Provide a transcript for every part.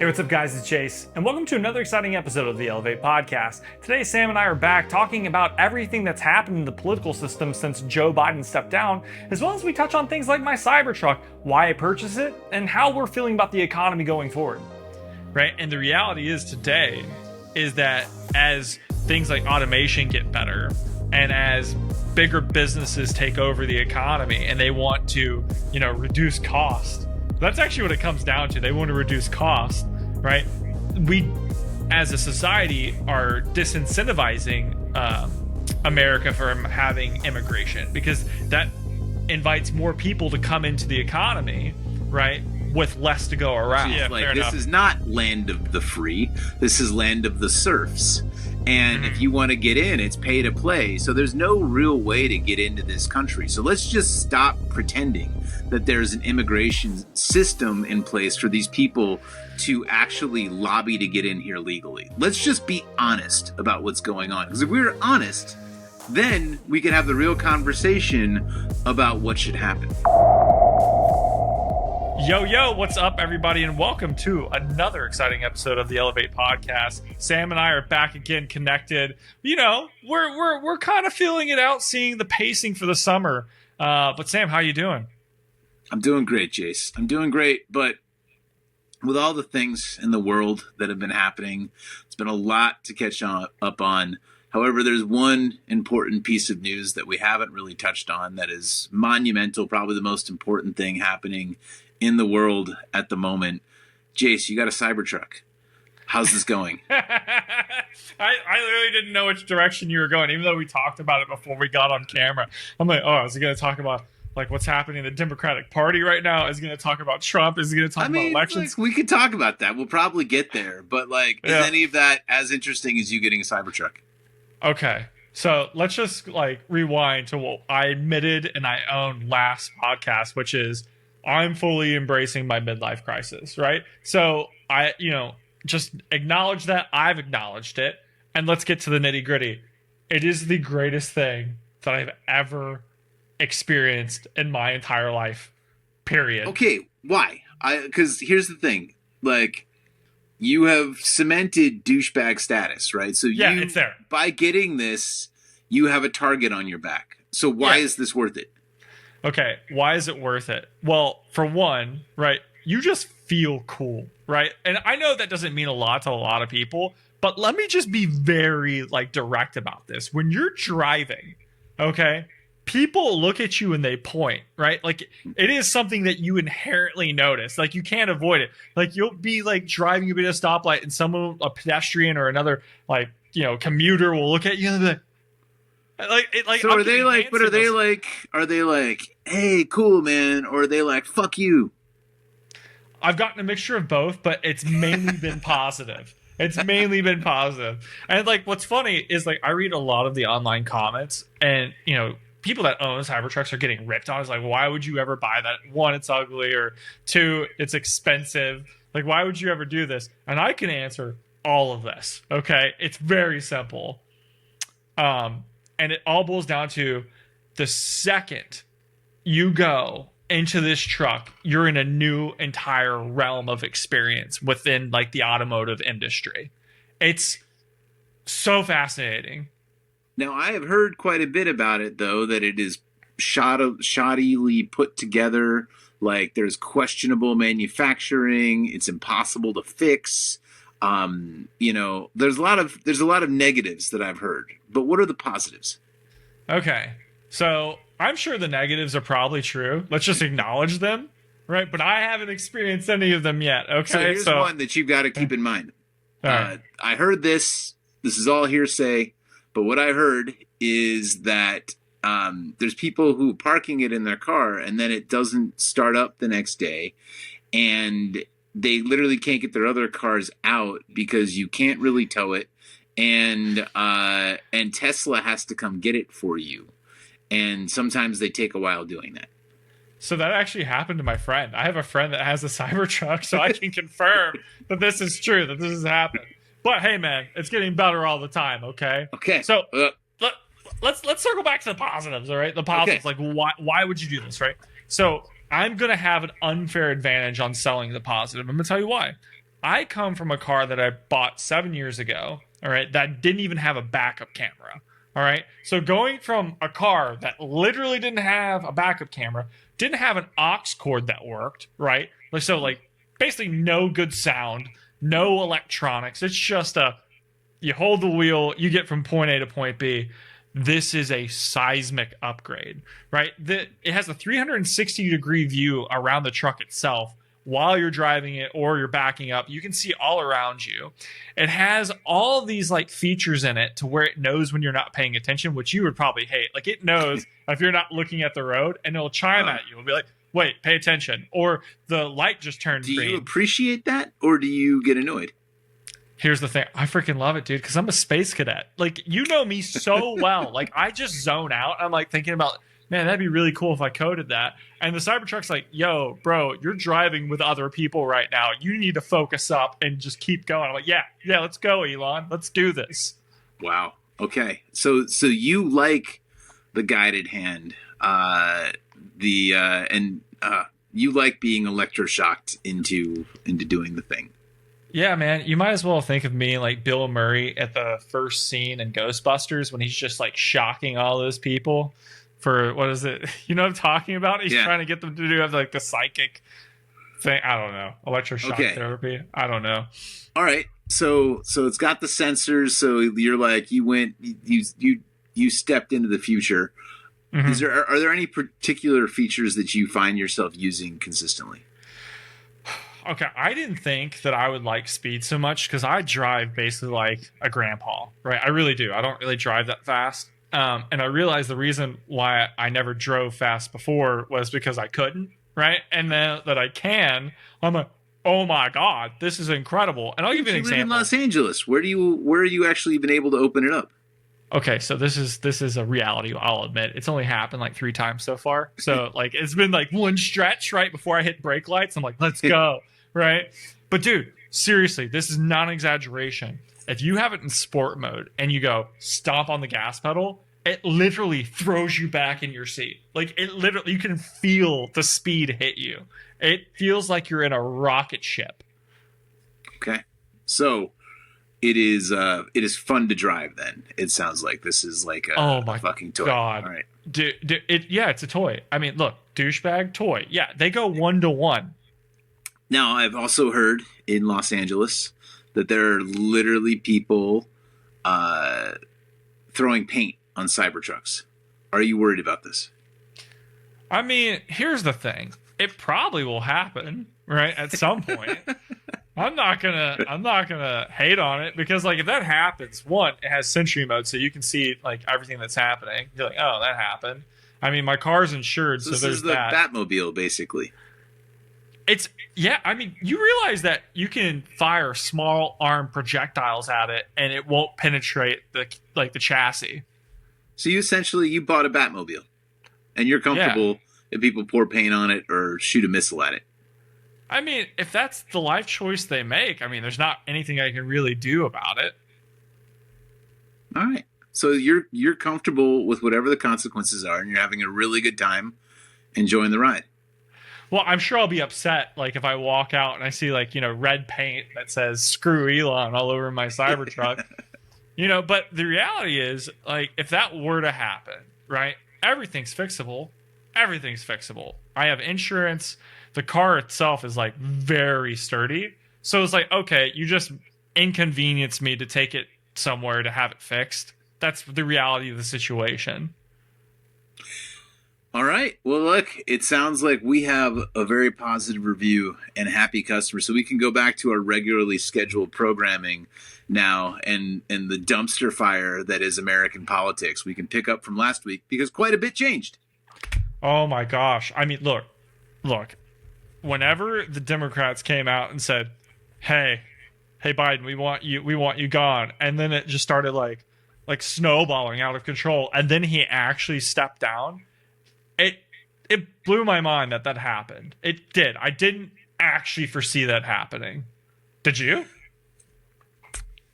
Hey, what's up, guys? It's Jace, and welcome to another exciting episode of the ELAV8 Podcast. Today, Sam and I are back talking about everything that's happened in the political system since Joe Biden stepped down, as well as we touch on things like my Cybertruck, why I purchased it, and how we're feeling about the economy going forward. Right, and the reality is today is that as things like automation get better, and as bigger businesses take over the economy, and they want to, reduce cost. That's actually what it comes down to. They want to reduce cost, right? We, as a society, are disincentivizing America from having immigration because that invites more people to come into the economy, right? With less to go around. Yeah, this is not land of the free. This is land of the serfs. And if you want to get in, it's pay to play. So there's no real way to get into this country. So let's just stop pretending that there's an immigration system in place for these people to actually lobby to get in here legally. Let's just be honest about what's going on. Because if we were honest, then we could have the real conversation about what should happen. Yo, what's up, everybody, and welcome to another exciting episode of the ELAV8 Podcast. Sam and I are back again, connected. We're kind of feeling it out, seeing the pacing for the summer. But Sam, how you doing? I'm doing great, Jace. I'm doing great, but with all the things in the world that have been happening, it's been a lot to catch up on. However, there's one important piece of news that we haven't really touched on that is monumental, probably the most important thing happening in the world at the moment. Jace, you got a Cybertruck. How's this going? I literally didn't know which direction you were going, even though we talked about it before we got on camera. I'm like, oh, is he going to talk about what's happening in the Democratic Party right now? Is he going to talk about Trump? Is he going to talk about elections? We could talk about that. We'll probably get there. But is any of that as interesting as you getting a Cybertruck? Okay. So let's just rewind to what I admitted and I owned last podcast, which is I'm fully embracing my midlife crisis, right? So I, just acknowledge that. I've acknowledged it. And let's get to the nitty gritty. It is the greatest thing that I've ever experienced in my entire life, period. Okay, why? Because here's the thing. You have cemented douchebag status, right? So it's there. By getting this, you have a target on your back. So why is this worth it? Okay, why is it worth it? Well, for one, right, you just feel cool, right? And I know that doesn't mean a lot to a lot of people, but let me just be very direct about this. When you're driving, okay, people look at you and they point, right? It is something that you inherently notice. You can't avoid it. You'll be driving, you'll be at a stoplight and someone, a pedestrian or another commuter will look at you and be so are they like, hey, cool, man, or are they like, fuck you? I've gotten a mixture of both, but it's mainly been positive. It's mainly been positive. And what's funny is I read a lot of the online comments and people that own Cybertrucks are getting ripped on. It's why would you ever buy that? One, it's ugly, or two, it's expensive. Why would you ever do this? And I can answer all of this. Okay, it's very simple. And it all boils down to the second you go into this truck, you're in a new entire realm of experience within the automotive industry. It's so fascinating. Now, I have heard quite a bit about it, though, that it is shoddily put together. There's questionable manufacturing. It's impossible to fix. There's a lot of negatives that I've heard, but what are the positives? Okay, so I'm sure the negatives are probably true. Let's just acknowledge them, right? But I haven't experienced any of them yet. Okay, so here's one that you've got to keep in mind. Right. I heard this. This is all hearsay, but what I heard is that there's people who are parking it in their car and then it doesn't start up the next day, and they literally can't get their other cars out because you can't really tow it, and Tesla has to come get it for you, and sometimes they take a while doing that. So that actually happened to my friend. I have a friend that has a Cybertruck, so I can confirm that this is true, that this has happened. But hey, man, it's getting better all the time. Okay. So let's circle back to the positives. All right, the positives. Okay. Why would you do this, right? So I'm going to have an unfair advantage on selling the positive. I'm going to tell you why. I come from a car that I bought 7 years ago, all right, that didn't even have a backup camera. All right. So going from a car that literally didn't have a backup camera, didn't have an aux cord that worked, right? So like basically no good sound, no electronics. It's just you hold the wheel, you get from point A to point B. This is a seismic upgrade, right? It has a 360-degree view around the truck itself. While you're driving it or you're backing up, you can see all around you. It has all these like features in it to where it knows when you're not paying attention, which you would probably hate. Like it knows if you're not looking at the road, and it'll chime at you. It'll be like, wait, pay attention. Or the light just turned green. Do you appreciate that, or do you get annoyed? Here's the thing. I freaking love it, dude, because I'm a space cadet. Like, you know me so well. Like, I just zone out. I'm like thinking about, man, that'd be really cool if I coded that. And the Cybertruck's like, yo, bro, you're driving with other people right now. You need to focus up and just keep going. I'm like, yeah, let's go, Elon. Let's do this. Wow. Okay. So you like the guided hand, you like being electroshocked into doing the thing. Yeah, man. You might as well think of me like Bill Murray at the first scene in Ghostbusters when he's just like shocking all those people. For what is it? You know what I'm talking about? He's trying to get them to do like the psychic thing. I don't know. Electroshock therapy. I don't know. All right. So it's got the sensors. So you're like you stepped into the future. Mm-hmm. Are there any particular features that you find yourself using consistently? Okay, I didn't think that I would like speed so much because I drive basically like a grandpa, right? I really do. I don't really drive that fast. And I realized the reason why I never drove fast before was because I couldn't, right? And now that I can, I'm like, oh my God, this is incredible. And I'll give you an example. You live in Los Angeles. Where are you actually been able to open it up? Okay, so this is a reality, I'll admit. It's only happened like 3 times so far. So like it's been like one stretch right before I hit brake lights. I'm like, let's go, right? But dude, seriously, this is not an exaggeration. If you have it in sport mode and you go stomp on the gas pedal, it literally throws you back in your seat. Like it literally, you can feel the speed hit you. It feels like you're in a rocket ship. Okay, so it is fun to drive. Then it sounds like this is like a fucking toy. God. All right, it's a toy. I mean, look, douchebag toy. Yeah, they go 1-to-1. Now I've also heard in Los Angeles that there are literally people throwing paint on Cybertrucks. Are you worried about this? I mean, here's the thing. It probably will happen, right? At some point. I'm not gonna hate on it because like if that happens, one, it has Sentry mode, so you can see like everything that's happening. You're like, oh, that happened. I mean, my car's insured, so there's that. This is the Batmobile, basically. I mean, you realize that you can fire small arm projectiles at it and it won't penetrate the chassis. So you bought a Batmobile and you're comfortable if people pour paint on it or shoot a missile at it. I mean, if that's the life choice they make, I mean, there's not anything I can really do about it. All right. So you're comfortable with whatever the consequences are and you're having a really good time enjoying the ride. Well, I'm sure I'll be upset, like, if I walk out and I see, like, red paint that says, screw Elon all over my Cybertruck. But the reality is, like, if that were to happen, right, everything's fixable. Everything's fixable. I have insurance. The car itself is, like, very sturdy. So it's like, okay, you just inconvenience me to take it somewhere to have it fixed. That's the reality of the situation. All right. Well, look, it sounds like we have a very positive review and happy customers. So we can go back to our regularly scheduled programming now and the dumpster fire that is American politics. We can pick up from last week because quite a bit changed. Oh, my gosh. I mean, look. Whenever the Democrats came out and said, hey, Biden, we want you gone. And then it just started like snowballing out of control. And then he actually stepped down. It blew my mind that happened. It did. I didn't actually foresee that happening. Did you?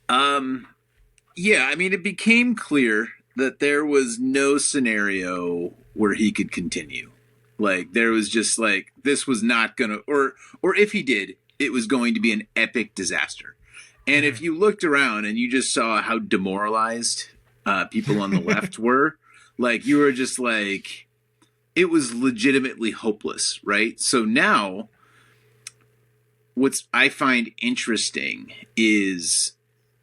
Yeah, I mean, it became clear that there was no scenario where he could continue. Like, there was just like, this was not gonna, or if he did, it was going to be an epic disaster. And if you looked around and you just saw how demoralized people on the left were, like, you were just like, it was legitimately hopeless, right? So now, what I find interesting is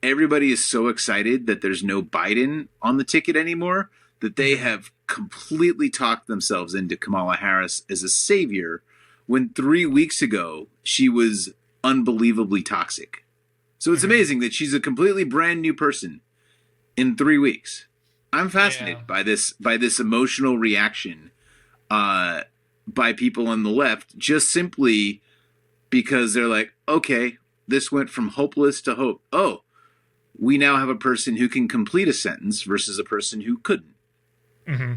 everybody is so excited that there's no Biden on the ticket anymore that they have completely talked themselves into Kamala Harris as a savior when 3 weeks ago she was unbelievably toxic. So it's amazing that she's a completely brand new person in 3 weeks. I'm fascinated by this emotional reaction by people on the left, just simply because they're like, okay, this went from hopeless to hope. Oh, we now have a person who can complete a sentence versus a person who couldn't. Mm-hmm.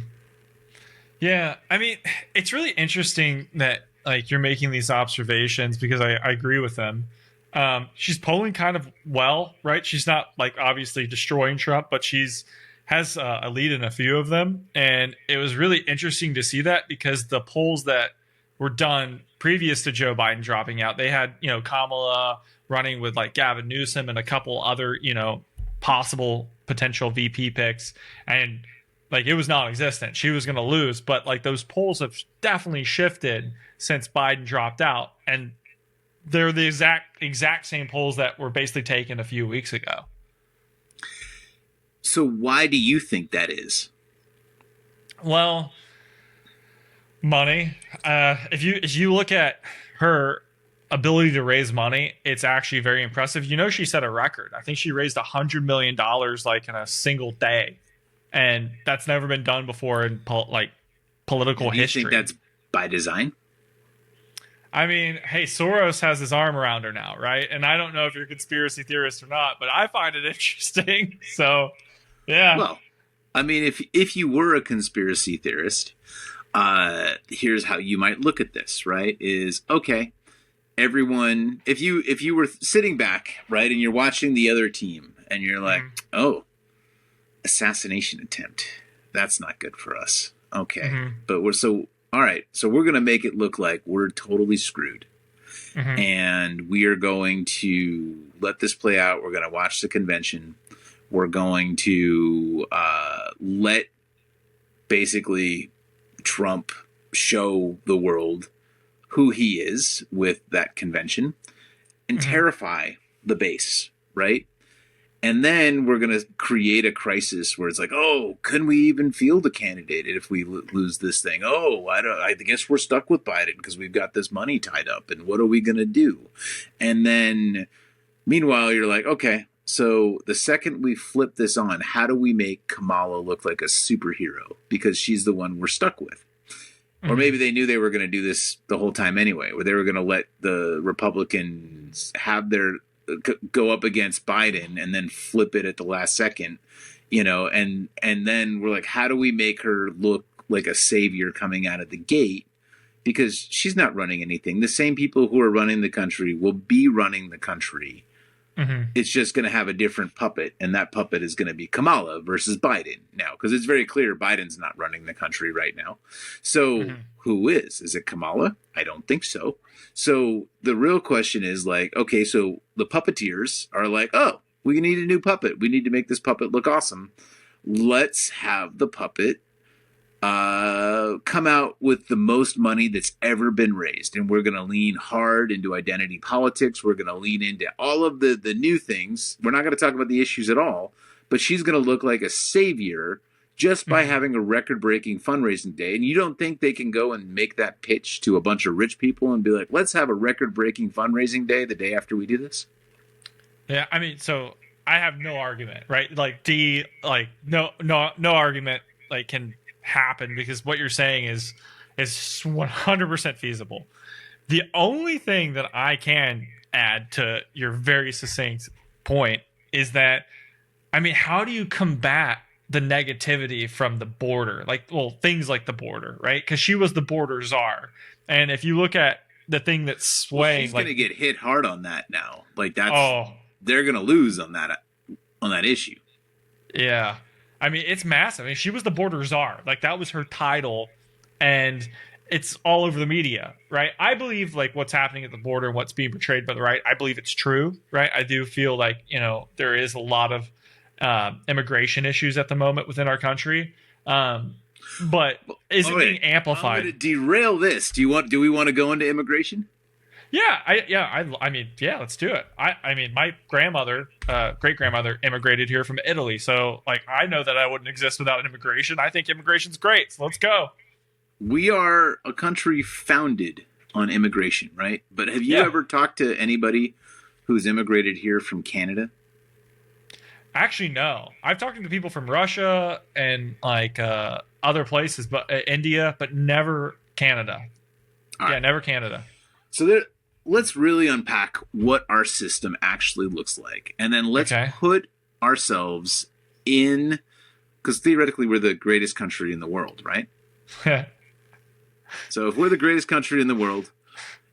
Yeah, I mean, it's really interesting that like you're making these observations because I agree with them. She's polling kind of well, right? She's not like obviously destroying Trump, but has a lead in a few of them. And it was really interesting to see that because the polls that were done previous to Joe Biden dropping out, they had, Kamala running with like Gavin Newsom and a couple other, possible potential VP picks. And like it was non-existent. She was going to lose, but like those polls have definitely shifted since Biden dropped out. And they're the exact same polls that were basically taken a few weeks ago. So why do you think that is? Well, money. If you look at her ability to raise money, it's actually very impressive. She set a record. I think she raised $100 million like in a single day, and that's never been done before in political history. You think that's by design? I mean, hey, Soros has his arm around her now, right? And I don't know if you're a conspiracy theorist or not, but I find it interesting. So, yeah. Well, I mean, if you were a conspiracy theorist, here's how you might look at this, right? Is okay, everyone. If you were sitting back, right, and you're watching the other team, and you're like, oh, assassination attempt. That's not good for us. Okay, but all right, so we're going to make it look like we're totally screwed. And we are going to let this play out. We're going to watch the convention. We're going to let basically Trump show the world who he is with that convention and terrify the base, right? And then we're going to create a crisis where it's like, oh, can we even field a candidate if we lose this thing? Oh, I guess we're stuck with Biden because we've got this money tied up. And what are we going to do? And then meanwhile, you're like, okay, so the second we flip this on, how do we make Kamala look like a superhero? Because she's the one we're stuck with. Or maybe they knew they were going to do this the whole time anyway, where they were going to let the Republicans have their go up against Biden and then flip it at the last second, and then we're like, how do we make her look like a savior coming out of the gate? Because she's not running anything. The same people who are running the country will be running the country. It's just going to have a different puppet, and that puppet is going to be Kamala versus Biden now, because it's very clear Biden's not running the country right now. So who is? Is it Kamala? I don't think so. So the real question is like, okay, so the puppeteers are like, oh, we need a new puppet. We need to make this puppet look awesome. Let's have the puppet come out with the most money that's ever been raised. And we're going to lean hard into identity politics. We're going to lean into all of the new things. We're not going to talk about the issues at all, but she's going to look like a savior just by having a record-breaking fundraising day. And you don't think they can go and make that pitch to a bunch of rich people and be like, let's have a record-breaking fundraising day the day after we do this? Yeah, I mean, so I have no argument, right? Like no argument can happen because what you're saying is 100% feasible. The only thing that I can add to your very succinct point is that, I mean, how do you combat the negativity from the border? Things like the border, right? Because she was the border czar. And if you look at the thing that's swaying, she's going to get hit hard on that now. They're going to lose on that issue. Yeah. I mean, it's massive. I mean, she was the border czar. Like, that was her title. And it's all over the media, right? I believe like what's happening at the border and what's being portrayed by the right, I believe it's true, right? I do feel like, there is a lot of immigration issues at the moment within our country. But is it being amplified? I'm going to derail this. Do we want to go into immigration? Yeah, I mean, let's do it. I mean, my grandmother, great grandmother, immigrated here from Italy, so like I know that I wouldn't exist without immigration. I think immigration's great. So let's go. We are a country founded on immigration, right? But have you ever talked to anybody who's immigrated here from Canada? Actually, no. I've talked to people from Russia and like other places, but India, but never Canada. Never Canada. So let's really unpack what our system actually looks like, and then let's put ourselves in, because theoretically we're the greatest country in the world, right? So if we're the greatest country in the world,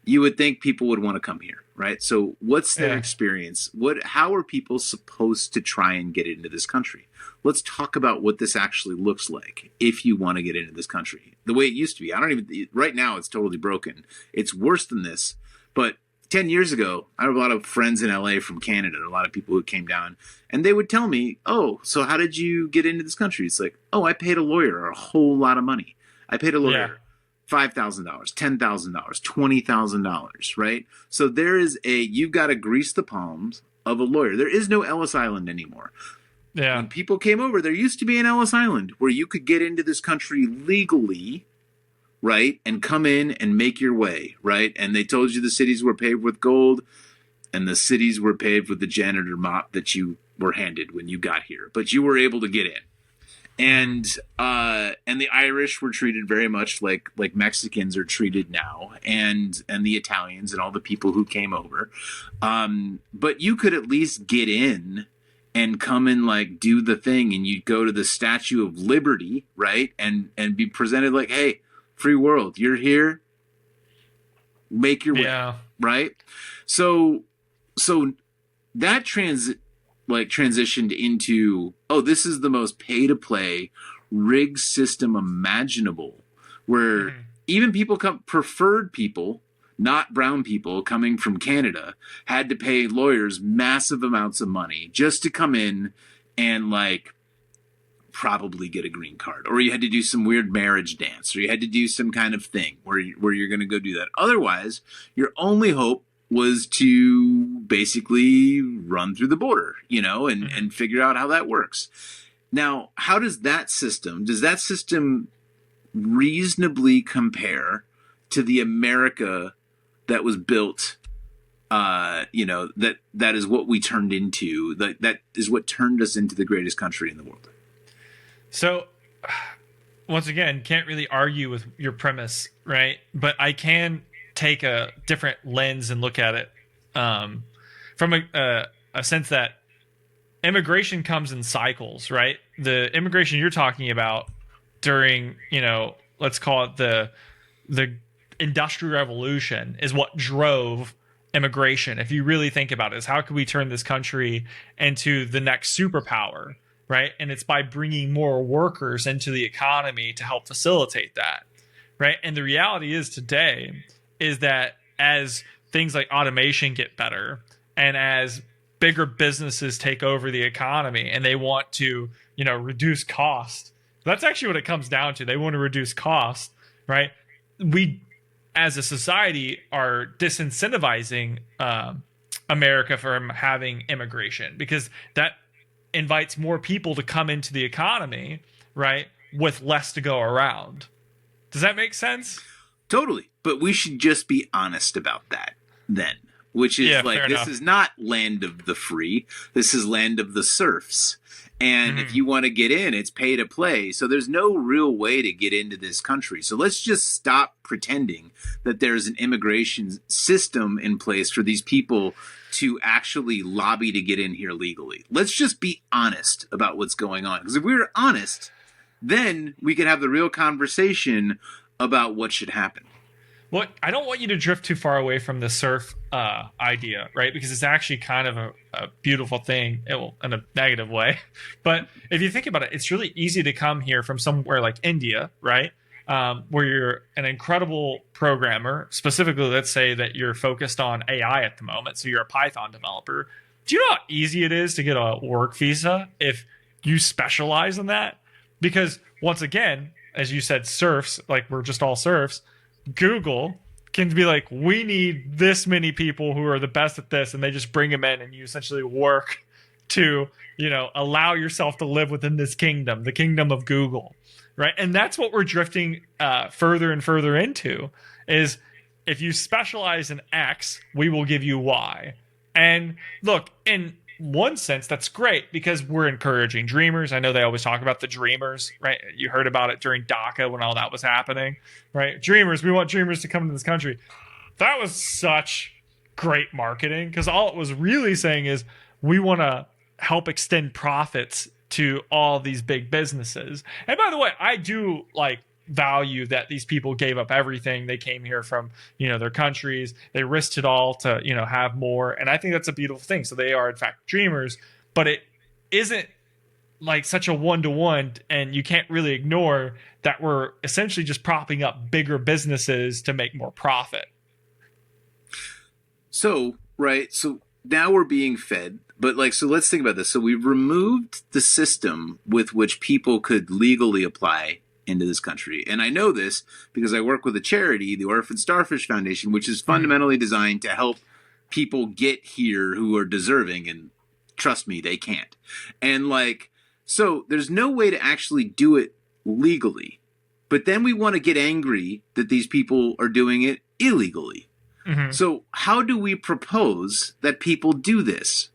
you would think people would want to come here, right? So what's their experience? How are people supposed to try and get into this country? Let's talk about what this actually looks like if you want to get into this country. The way it used to be. Right now it's totally broken. It's worse than this. But 10 years ago, I have a lot of friends in LA from Canada, a lot of people who came down, and they would tell me, oh, so how did you get into this country? It's like, oh, I paid a lawyer a whole lot of money. I paid a lawyer $5,000, $10,000, $20,000, right? So you've got to grease the palms of a lawyer. There is no Ellis Island anymore. Yeah. When people came over, there used to be an Ellis Island where you could get into this country legally, right? And come in and make your way, right? And they told you the cities were paved with gold and the cities were paved with the janitor mop that you were handed when you got here. But you were able to get in. And the Irish were treated very much like Mexicans are treated now, and the Italians and all the people who came over. But you could at least get in and come and like do the thing, and you'd go to the Statue of Liberty, right? And be presented like, hey, free world, you're here, make your way, right? So that transitioned into, oh, this is the most pay-to-play rigged system imaginable, where even preferred people, not brown people coming from Canada, had to pay lawyers massive amounts of money just to come in and like probably get a green card, or you had to do some weird marriage dance, or you had to do some kind of thing where you're going to go do that. Otherwise, your only hope was to basically run through the border, and figure out how that works. Now, how does that system reasonably compare to the America that was built, that is what we turned into, that is what turned us into the greatest country in the world? So once again, can't really argue with your premise, right? But I can take a different lens and look at it from a sense that immigration comes in cycles, right? The immigration you're talking about during, let's call it the Industrial Revolution is what drove immigration. If you really think about it, is how can we turn this country into the next superpower, right? And it's by bringing more workers into the economy to help facilitate that, right? And the reality is today is that as things like automation get better and as bigger businesses take over the economy and they want to, reduce cost, that's actually what it comes down to. They want to reduce cost, right? We, as a society, are disincentivizing America from having immigration because that invites more people to come into the economy, right, with less to go around. Does that make sense? Totally. But we should just be honest about that then, which is this is not land of the free. This is land of the serfs. And if you want to get in, it's pay to play. So there's no real way to get into this country. So let's just stop pretending that there's an immigration system in place for these people to actually lobby to get in here legally. Let's just be honest about what's going on. Because if we were honest, then we could have the real conversation about what should happen. Well, I don't want you to drift too far away from the surf idea, right? Because it's actually kind of a beautiful thing in a negative way. But if you think about it, it's really easy to come here from somewhere like India, right? where you're an incredible programmer, specifically, let's say that you're focused on AI at the moment, so you're a Python developer. Do you know how easy it is to get a work visa if you specialize in that? Because once again, as you said, serfs, like we're just all serfs, Google can be like, we need this many people who are the best at this, and they just bring them in, and you essentially work to, allow yourself to live within this kingdom, the kingdom of Google, right? And that's what we're drifting further and further into, is if you specialize in X, we will give you Y. And look, in one sense, that's great because we're encouraging dreamers. I know they always talk about the dreamers, right? You heard about it during DACA when all that was happening, right? Dreamers, we want dreamers to come to this country. That was such great marketing because all it was really saying is we want to help extend profits to all these big businesses. And by the way, I do value that these people gave up everything. They came here from, their countries. They risked it all to, have more. And I think that's a beautiful thing. So they are in fact dreamers, but it isn't such a one-to-one, and you can't really ignore that we're essentially just propping up bigger businesses to make more profit. So, right. So now we're being fed, but so let's think about this. So we've removed the system with which people could legally apply into this country. And I know this because I work with a charity, the Orphan Starfish Foundation, which is fundamentally designed to help people get here who are deserving. And trust me, they can't. And so there's no way to actually do it legally. But then we want to get angry that these people are doing it illegally. Mm-hmm. So how do we propose that people do this?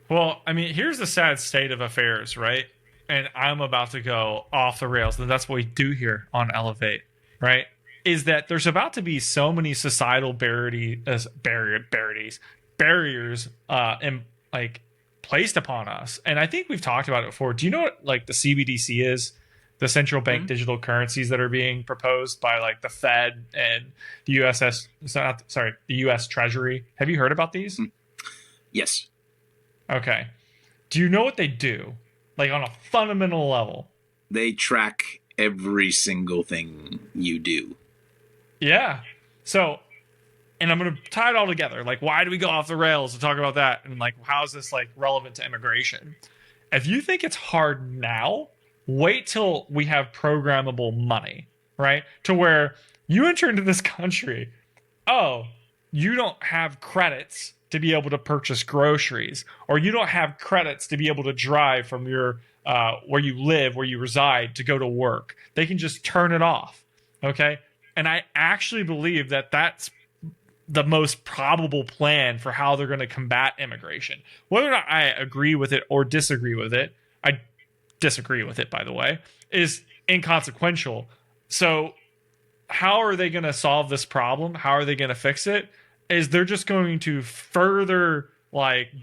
Well, I mean, here's the sad state of affairs, right? And I'm about to go off the rails, and that's what we do here on Elevate, right? Is that there's about to be so many societal barriers placed upon us. And I think we've talked about it before. Do you know what the CBDC is? The central bank digital currencies that are being proposed by the Fed and the the US Treasury. Have you heard about these? Yes. Okay. Do you know what they do? On a fundamental level? They track every single thing you do. Yeah. So, and I'm going to tie it all together. Why do we go off the rails to talk about that? And how is this relevant to immigration? If you think it's hard now, wait till we have programmable money, right? To where you enter into this country, you don't have credits to be able to purchase groceries, or you don't have credits to be able to drive from your where you live, where you reside, to go to work. They can just turn it off, okay? And I actually believe that that's the most probable plan for how they're going to combat immigration. Whether or not I agree with it or disagree with it, I disagree with it, by the way, is inconsequential. So how are they going to solve this problem? How are they going to fix it? Is they're just going to further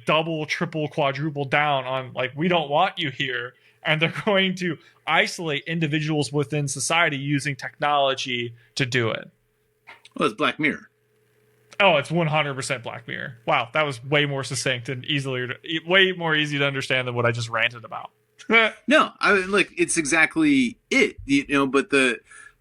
double, triple, quadruple down on we don't want you here. And they're going to isolate individuals within society using technology to do it. Well, it's Black Mirror. Oh, it's 100% Black Mirror. Wow, that was way more succinct and way more easy to understand than what I just ranted about. No, it's exactly it,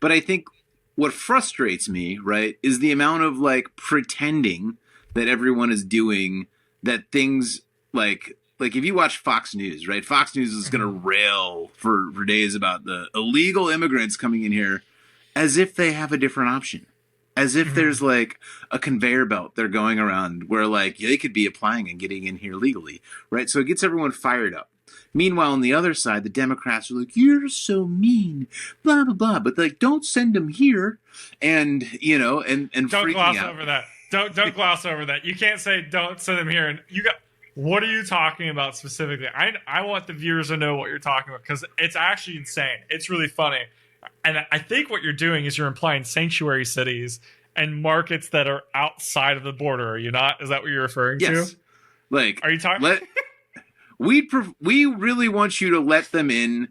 but I think what frustrates me, right, is the amount of pretending that everyone is doing that things if you watch Fox News, right, Fox News is going to rail for days about the illegal immigrants coming in here as if they have a different option, as if there's a conveyor belt they're going around where they could be applying and getting in here legally, right? So it gets everyone fired up. Meanwhile, on the other side, the Democrats are you're so mean, blah, blah, blah. But don't send them here and, and don't freaking gloss out. over that. Don't gloss over that. You can't say don't send them here. And what are you talking about specifically? I want the viewers to know what you're talking about because it's actually insane. It's really funny. And I think what you're doing is you're implying sanctuary cities and markets that are outside of the border. Are you not? Is that what you're referring to? Are you talking? We really want you to let them in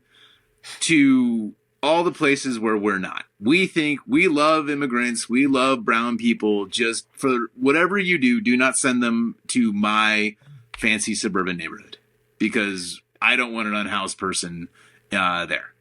to all the places where we're not. We think we love immigrants. We love brown people. Just for whatever you do not send them to my fancy suburban neighborhood because I don't want an unhoused person there.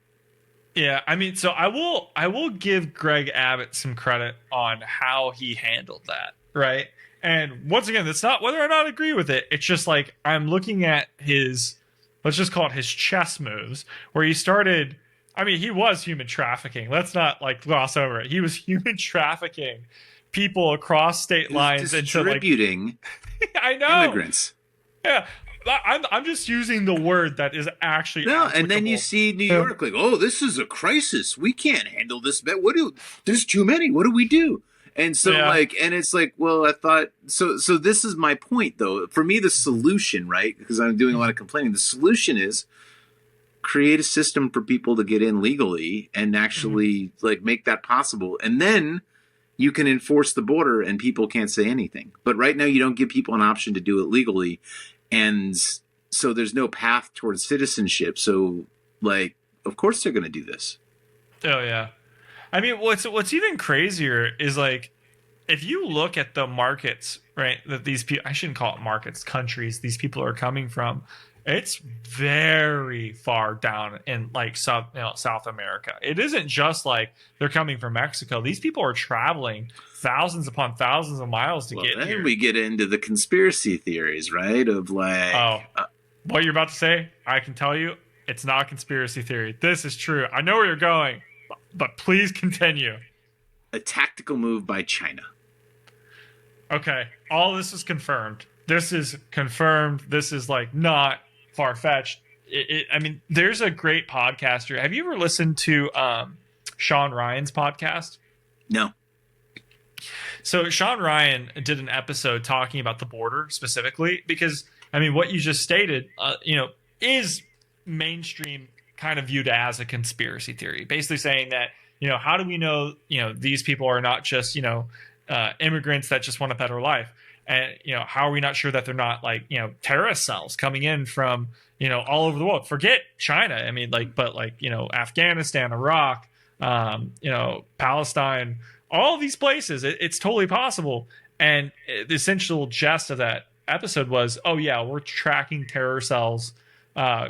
Yeah, I mean, so I will give Greg Abbott some credit on how he handled that, right? And once again, it's not whether or not I agree with it. It's just like I'm looking at his, let's just call it his chess moves, where he started. I mean, he was human trafficking. Let's not like gloss over it. He was human trafficking people across state lines into like distributing I know immigrants. Yeah, I'm just using the word that is actually No, and then applicable. you see New York like, oh, this is a crisis. We can't handle this. There's too many. What do we do? And so Yeah. and it's like, well, I thought so. So this is my point, though. For me, the solution, right? Because I'm doing a lot of complaining. The solution is create a system for people to get in legally and actually like make that possible, and then you can enforce the border and people can't say anything. But right now, you don't give people an option to do it legally, and so there's no path towards citizenship. So, like, of course they're going to do this. Oh yeah, I mean, what's even crazier is like if you look at the markets, right? That these people, I shouldn't call it markets, countries. These people are coming from. It's very far down in like South America. It isn't just like they're coming from Mexico. These people are traveling thousands upon thousands of miles to get Then here. we get into the conspiracy theories, right? Of like, What you're about to say, I can tell you, it's not a conspiracy theory. This is true. I know where you're going, but please continue. a tactical move by China. Okay, all this is confirmed. This is confirmed. This is like not far fetched. I mean, there's a great podcaster. Have you ever listened to Sean Ryan's podcast? No. So Sean Ryan did an episode talking about the border specifically because, I mean, what you just stated, is mainstream kind of viewed as a conspiracy theory, basically saying that, how do we know, these people are not just, immigrants that just want a better life? And, how are we not sure that they're not like, terrorist cells coming in from, all over the world? Forget China. I mean, Afghanistan, Iraq, Palestine, all these places. It's totally possible. And the essential gist of that episode was, oh, yeah, we're tracking terror cells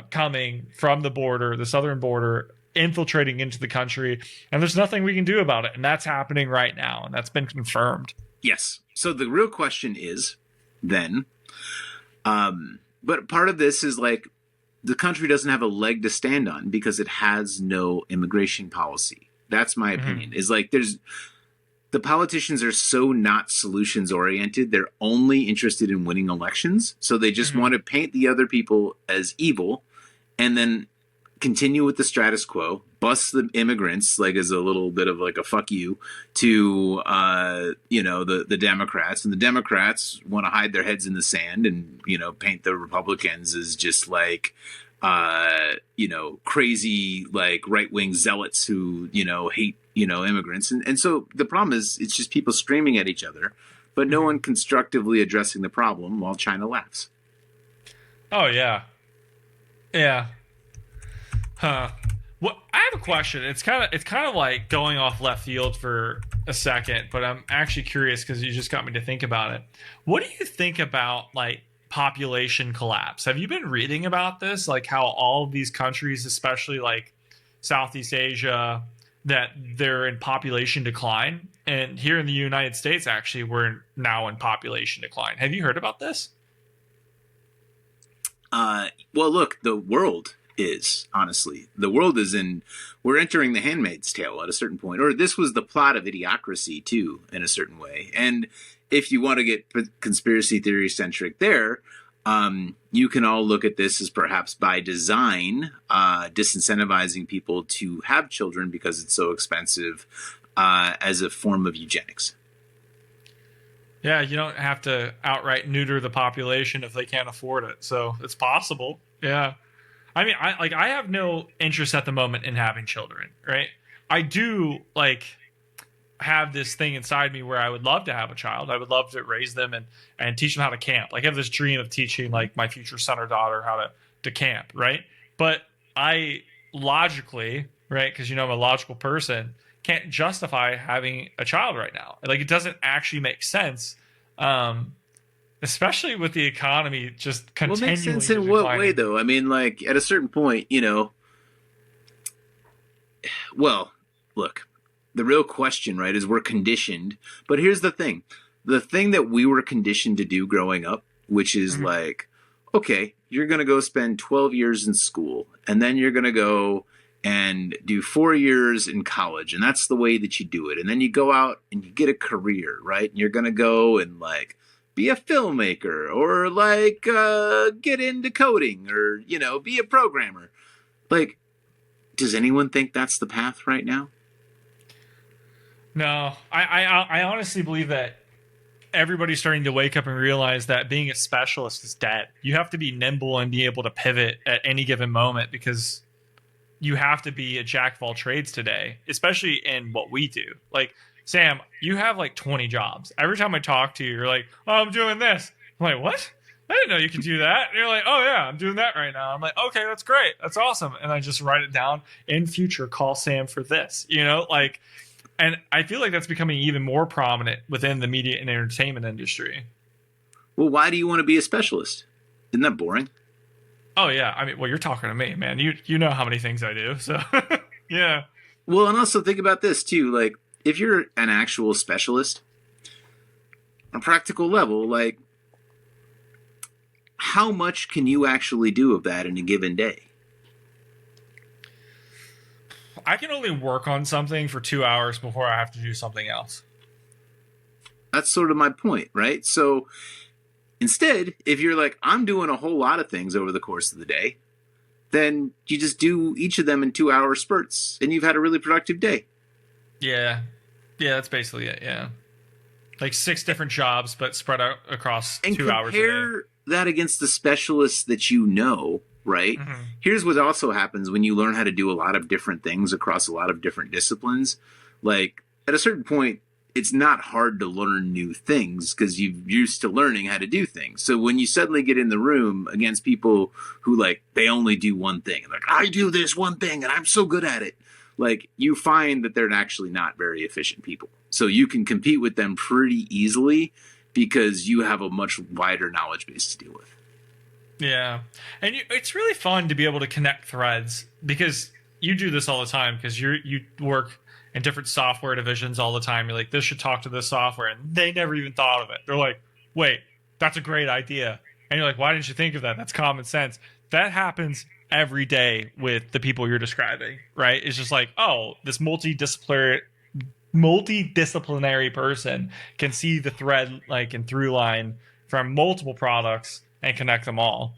coming from the border, the southern border, infiltrating into the country. And there's nothing we can do about it. And that's happening right now. And that's been confirmed. Yes. So the real question is then, but part of this is like the country doesn't have a leg to stand on because it has no immigration policy. That's my opinion. Is like the politicians are so not solutions oriented. They're only interested in winning elections. So they just want to paint the other people as evil and then continue with the status quo, bust the immigrants like as a little bit of like a fuck you to the Democrats, and the Democrats want to hide their heads in the sand and paint the Republicans as just like crazy like right-wing zealots who hate immigrants, and so the problem is it's just people screaming at each other but no one constructively addressing the problem while China laughs. Oh yeah. Well, I have a question. It's kind of like going off left field for a second, but I'm actually curious because you just got me to think about it. What do you think about like population collapse? Have you been reading about this? Like how all of these countries, especially like Southeast Asia, that they're in population decline, and here in the United States, actually, we're now in population decline. Have you heard about this? Well, look, the world is, honestly. The world is we're entering the Handmaid's Tale at a certain point. Or this was the plot of Idiocracy, too, in a certain way. And if you want to get conspiracy theory centric there, you can all look at this as perhaps by design, disincentivizing people to have children because it's so expensive as a form of eugenics. Yeah, you don't have to outright neuter the population if they can't afford it. So it's possible. Yeah. I mean, I have no interest at the moment in having children, right? I do have this thing inside me where I would love to have a child. I would love to raise them and teach them how to camp. Like I have this dream of teaching like my future son or daughter how to camp, right? But I logically, right, because I'm a logical person, can't justify having a child right now. Like it doesn't actually make sense. Especially with the economy just continuing. Well, it makes sense in what way, though? I mean, like, at a certain point, well, look, the real question, right, is we're conditioned. But here's the thing. The thing that we were conditioned to do growing up, which is like, okay, you're going to go spend 12 years in school, and then you're going to go and do 4 years in college, and that's the way that you do it. And then you go out and you get a career, right? And you're going to go and like be a filmmaker or like get into coding or, you know, be a programmer. Like, does anyone think that's the path right now? No, I honestly believe that everybody's starting to wake up and realize that being a specialist is dead. You have to be nimble and be able to pivot at any given moment, because you have to be a jack of all trades today, especially in what we do. Like, Sam, you have like 20 jobs. Every time I talk to you, you're like, oh, I'm doing this. I'm like, what? I didn't know you could do that. And you're like, oh yeah, I'm doing that right now. I'm like, okay, that's great. That's awesome. And I just write it down. In future, call Sam for this, you know, like, and I feel like that's becoming even more prominent within the media and entertainment industry. Well, why do you want to be a specialist? Isn't that boring? Oh yeah. I mean, well, you're talking to me, man. You know how many things I do. So yeah. Well, and also think about this too. Like, if you're an actual specialist on a practical level, like, how much can you actually do of that in a given day? I can only work on something for 2 hours before I have to do something else. That's sort of my point, right? So instead, if you're like, I'm doing a whole lot of things over the course of the day, then you just do each of them in 2 hour spurts and you've had a really productive day. Yeah. Yeah, that's basically it. Yeah. Like 6 different jobs, but spread out across and 2 hours a day. Compare that against the specialists that you know, right? Mm-hmm. Here's what also happens when you learn how to do a lot of different things across a lot of different disciplines. Like, at a certain point, it's not hard to learn new things because you're used to learning how to do things. So when you suddenly get in the room against people who, like, they only do one thing, like, I do this one thing and I'm so good at it, like, you find that they're actually not very efficient people. So you can compete with them pretty easily because you have a much wider knowledge base to deal with. Yeah. And it's really fun to be able to connect threads, because you do this all the time, because you work in different software divisions all the time. You're like, this should talk to this software, and they never even thought of it. They're like, wait, that's a great idea. And you're like, why didn't you think of that? That's common sense. That happens every day with the people you're describing, right? It's just like, oh, this multidisciplinary person can see the thread, like, and through line from multiple products and connect them all.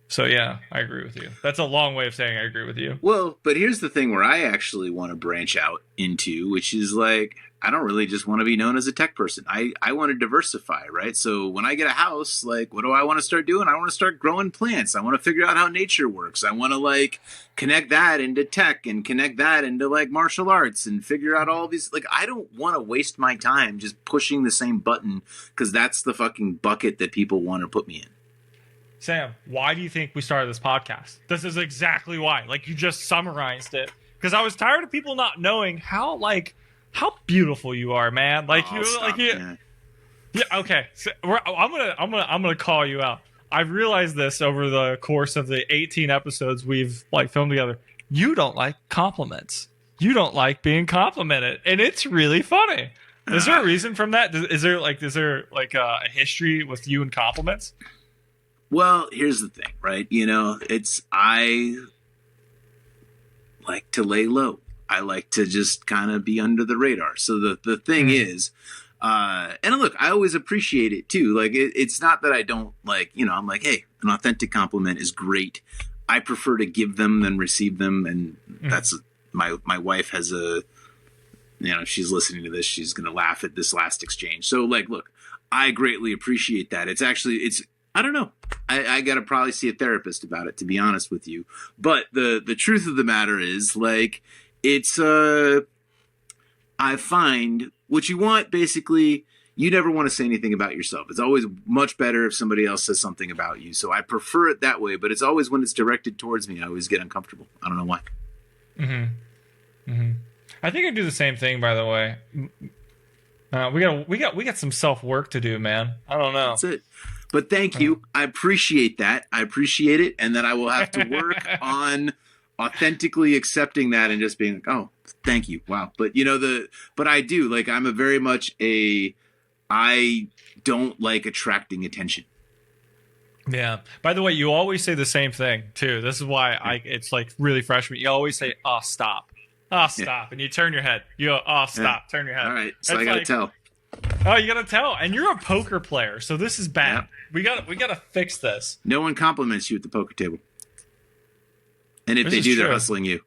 So yeah, I agree with you. That's a long way of saying I agree with you. Well, but here's the thing where I actually want to branch out into, which is like, I don't really just want to be known as a tech person. I want to diversify, right? So when I get a house, like, what do I want to start doing? I want to start growing plants. I want to figure out how nature works. I want to, like, connect that into tech and connect that into, like, martial arts and figure out all these. Like, I don't want to waste my time just pushing the same button because that's the fucking bucket that people want to put me in. Sam, why do you think we started this podcast? This is exactly why. Like, you just summarized it. Because I was tired of people not knowing how beautiful you are, man. Like, yeah. Okay. So I'm gonna call you out. I've realized this over the course of the 18 episodes we've, like, filmed together. You don't like compliments. You don't like being complimented, and it's really funny. Is there a reason from that? Is there a history with you and compliments? Well, here's the thing, right? You know, I like to lay low. I like to just kind of be under the radar. So the thing is, and look, I always appreciate it too. Like, it's not that I don't, like, you know, I'm like, hey, an authentic compliment is great. I prefer to give them than receive them. And that's my wife has you know, if she's listening to this, she's going to laugh at this last exchange. So, like, look, I greatly appreciate that. It's I don't know. I got to probably see a therapist about it, to be honest with you. But the truth of the matter is, like, it's I find what you want, basically, you never want to say anything about yourself. It's always much better if somebody else says something about you. So I prefer it that way, but it's always when it's directed towards me, I always get uncomfortable. I don't know why. Mm-hmm. Mm-hmm. I think I do the same thing, by the way. We got some self-work to do, man. I don't know. That's it. But thank you. I appreciate that. I appreciate it. And then I will have to work on authentically accepting that and just being like, oh, thank you, wow. But but I do, like, I'm a very much I don't like attracting attention. Yeah. By the way, you always say the same thing too. This is why it's like really fresh. You always say, "Oh, stop, oh, stop," and you turn your head. You go, "Oh, stop," turn your head. All right, so That's I gotta tell. Oh, you gotta tell. And you're a poker player, so this is bad. Yeah. We gotta fix this. No one compliments you at the poker table, and if This they is do, true. they're hustling you.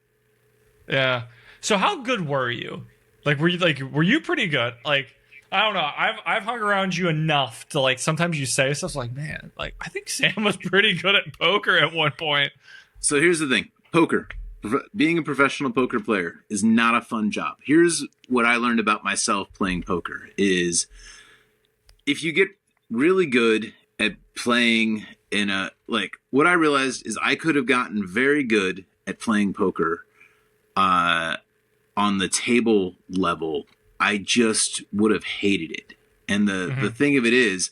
Yeah. So how good were you? Were you pretty good? Like, I don't know. I've hung around you enough to, like, sometimes you say stuff like, man, like, I think Sam was pretty good at poker at one point. So here's the thing: poker, being a professional poker player is not a fun job. Here's what I learned about myself playing poker: is if you get really good at playing what I realized is I could have gotten very good at playing poker on the table level. I just would have hated it. And the thing of it is,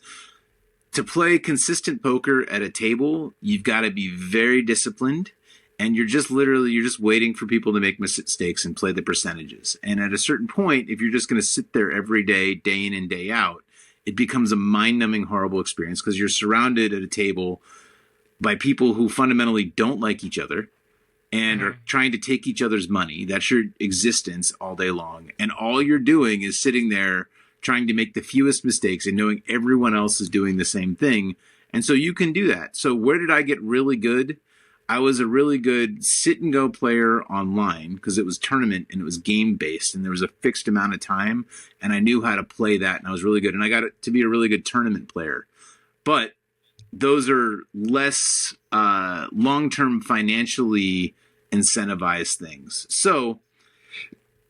to play consistent poker at a table, you've got to be very disciplined, and you're just waiting for people to make mistakes and play the percentages. And at a certain point, if you're just going to sit there every day, day in and day out, it becomes a mind-numbing, horrible experience because you're surrounded at a table by people who fundamentally don't like each other and are trying to take each other's money. That's your existence all day long. And all you're doing is sitting there trying to make the fewest mistakes and knowing everyone else is doing the same thing. And so you can do that. So where did I get really good? I was a really good sit and go player online because it was tournament and it was game based and there was a fixed amount of time and I knew how to play that and I was really good. And I got to be a really good tournament player. But those are less long-term financially incentivized things. So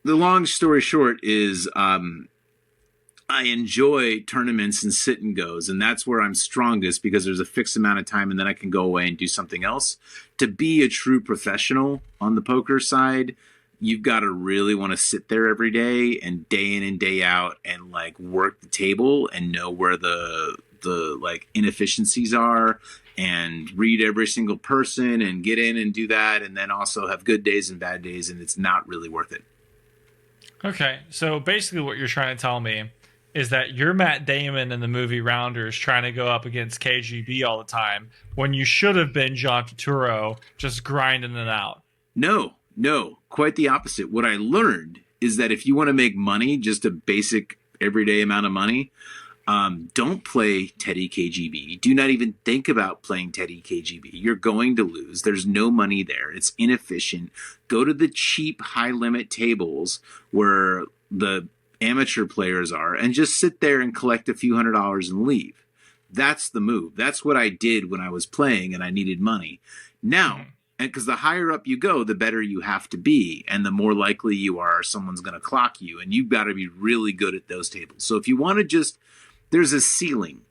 the long story short is I enjoy tournaments and sit and goes, and that's where I'm strongest because there's a fixed amount of time and then I can go away and do something else. To be a true professional on the poker side, you've got to really want to sit there every day and day in and day out and like work the table and know where the like inefficiencies are and read every single person and get in and do that, and then also have good days and bad days, and it's not really worth it. Okay, so basically what you're trying to tell me is that you're Matt Damon in the movie Rounders trying to go up against KGB all the time when you should have been John Turturro just grinding it out. No, quite the opposite. What I learned is that if you want to make money, just a basic everyday amount of money, don't play Teddy KGB. Do not even think about playing Teddy KGB. You're going to lose. There's no money there. It's inefficient. Go to the cheap high limit tables where the amateur players are and just sit there and collect a few $100s and leave. That's the move. That's what I did when I was playing and I needed money. Now, and because the higher up you go, the better you have to be, and the more likely you are someone's going to clock you, and you've got to be really good at those tables. So if you want to just, there's a ceiling.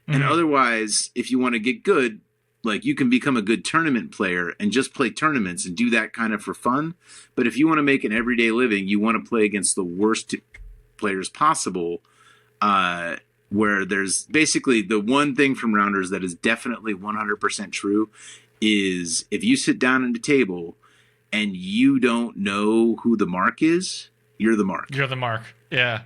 And otherwise, if you want to get good, like you can become a good tournament player and just play tournaments and do that kind of for fun. But if you want to make an everyday living, you want to play against the worst players possible, where there's basically the one thing from Rounders that is definitely 100% true is if you sit down at a table and you don't know who the mark is, you're the mark. You're the mark. Yeah.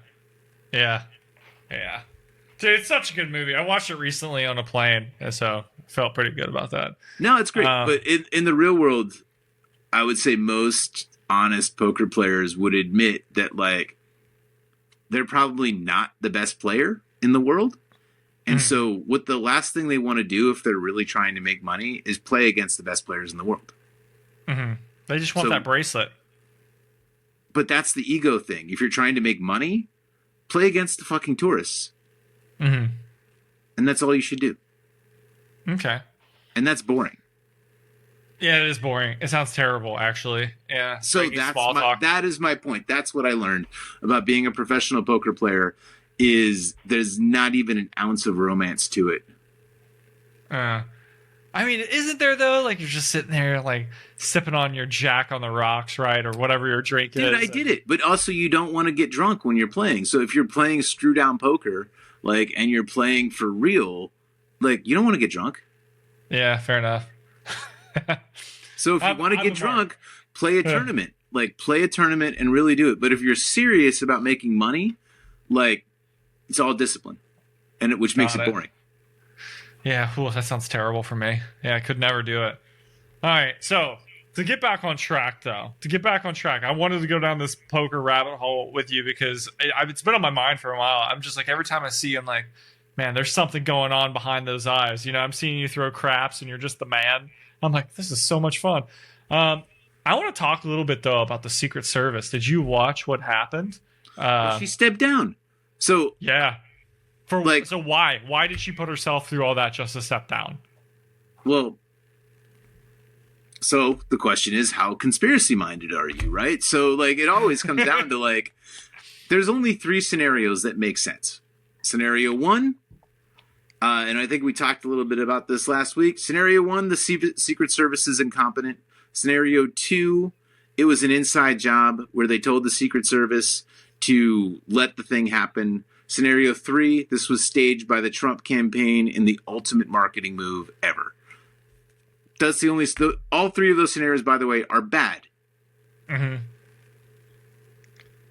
Dude, it's such a good movie. I watched it recently on a plane, and so felt pretty good about that. No, it's great. But in the real world, I would say most honest poker players would admit that, like, they're probably not the best player in the world. And so what the last thing they want to do if they're really trying to make money is play against the best players in the world. They just want that bracelet. But that's the ego thing. If you're trying to make money, play against the fucking tourists. And that's all you should do. Okay. And that's boring. Yeah, it is boring. It sounds terrible, actually. Yeah. So that is my point. That's what I learned about being a professional poker player is there's not even an ounce of romance to it. I mean, isn't there, though? Like, you're just sitting there, like, sipping on your Jack on the rocks, right? Or whatever your drink is. Dude, I did it. But also, you don't want to get drunk when you're playing. So if you're playing screw down poker, like, and you're playing for real, like, you don't want to get drunk. Yeah, fair enough. So if you want to get drunk, play a tournament. Like, play a tournament and really do it. But if you're serious about making money, like, it's all discipline, which makes it boring. Yeah, that sounds terrible for me. Yeah, I could never do it. All right, so to get back on track, though, I wanted to go down this poker rabbit hole with you because it's been on my mind for a while. I'm just like, every time I see you, I'm like, man, there's something going on behind those eyes. You know, I'm seeing you throw craps and you're just the man. I'm like, this is so much fun. I want to talk a little bit, though, about the Secret Service. Did you watch what happened? She stepped down. So yeah. So why? Why did she put herself through all that just to step down? Well, so the question is, how conspiracy minded are you, right? So, like, it always comes down to, like, there's only 3 scenarios that make sense. Scenario 1, and I think we talked a little bit about this last week. Scenario 1, the Secret Service is incompetent. Scenario 2, it was an inside job where they told the Secret Service to let the thing happen. Scenario 3, this was staged by the Trump campaign in the ultimate marketing move ever. That's all 3 of those scenarios, by the way, are bad. Mm-hmm.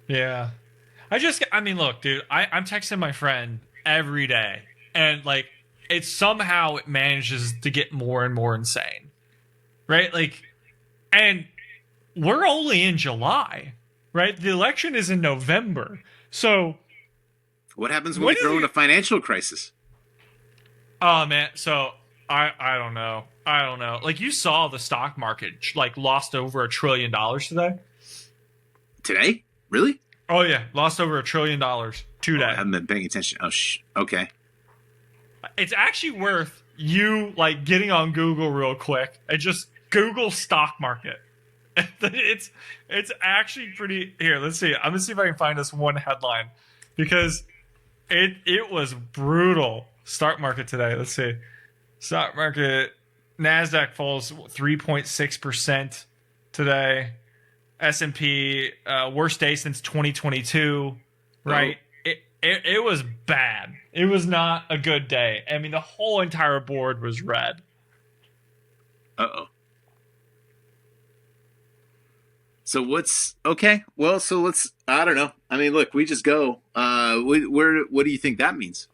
Yeah. Look, dude, I'm texting my friend every day, and, like, it manages to get more and more insane. Right? Like, and we're only in July, right? The election is in November. So what happens when we throw in a financial crisis? Oh, man. So I don't know. Like, you saw the stock market, like, lost over $1 trillion today. Today? Really? Oh, yeah. Lost over $1 trillion today. I haven't been paying attention. Okay. It's actually worth you, like, getting on Google real quick and just Google stock market. It's actually pretty. Here, let's see. I'm gonna see if I can find this one headline because it was brutal. Stock market today. Let's see. Stock market. NASDAQ falls 3.6% today. S&P worst day since 2022. Right. Oh. It was bad. It was not a good day. I mean, the whole entire board was red. Uh-oh. So what's okay? Well, so let's. I don't know. I mean, look, we just go. What do you think that means?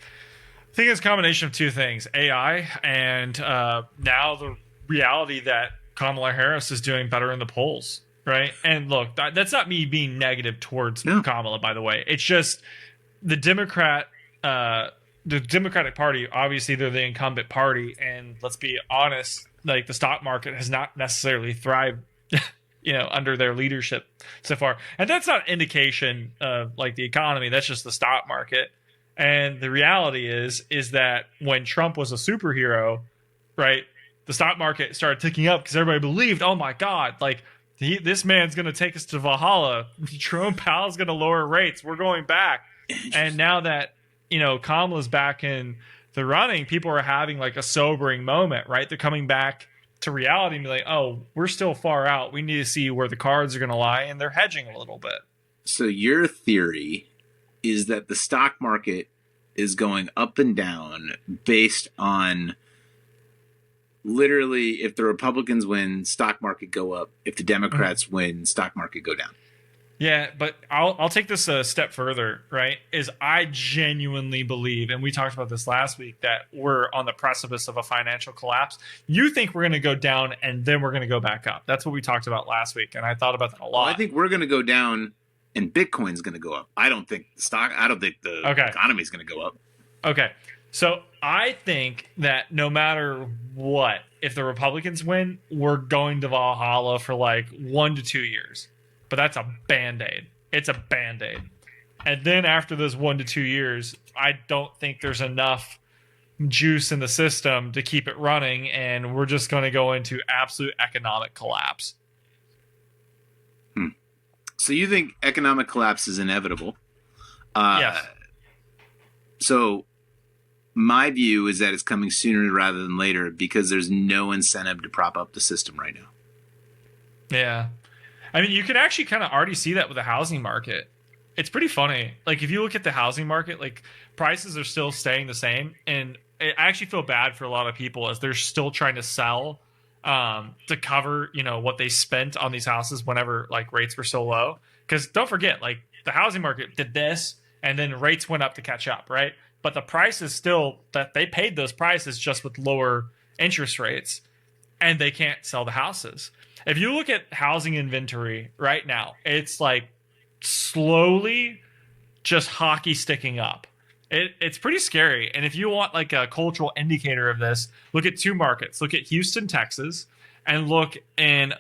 I think it's a combination of 2 things: AI and now the reality that Kamala Harris is doing better in the polls, right? And look, that's not me being negative towards Kamala, by the way. It's just the Democratic Party. Obviously, they're the incumbent party, and let's be honest, like, the stock market has not necessarily thrived. Under their leadership so far. And that's not an indication of, like, the economy. That's just the stock market. And the reality is that when Trump was a superhero, right, the stock market started ticking up because everybody believed, oh, my God, like, this man's going to take us to Valhalla. Jerome Powell's going to lower rates. We're going back. And now that, Kamala's back in the running, people are having, like, a sobering moment, right? They're coming back to reality and be like, oh, we're still far out. We need to see where the cards are going to lie, and they're hedging a little bit. So your theory is that the stock market is going up and down based on literally, if the Republicans win, stock market go up. If the Democrats win, stock market go down. Yeah, but I'll take this a step further, right? Is I genuinely believe, and we talked about this last week, that we're on the precipice of a financial collapse. You think we're going to go down and then we're going to go back up. That's what we talked about last week, and I thought about that a lot. Well, I think we're going to go down and Bitcoin's going to go up. I don't think the economy is going to go up. Okay. So I think that no matter what, if the Republicans win, we're going to Valhalla for like 1 to 2 years. But that's a Band-Aid. It's a Band-Aid. And then after those 1 to 2 years, I don't think there's enough juice in the system to keep it running, and we're just going to go into absolute economic collapse. So you think economic collapse is inevitable? Yes. So my view is that it's coming sooner rather than later because there's no incentive to prop up the system right now. Yeah. I mean, you can actually kind of already see that with the housing market. It's pretty funny. Like, if you look at the housing market, like, prices are still staying the same. And I actually feel bad for a lot of people as they're still trying to sell to cover, what they spent on these houses whenever like rates were so low. Because don't forget, like the housing market did this, and then rates went up to catch up, right? But the prices still that they paid those prices just with lower interest rates, and they can't sell the houses. If you look at housing inventory right now, it's like slowly just hockey sticking up. It's pretty scary. And if you want like a cultural indicator of this, look at two markets. Look at Houston, Texas, and look in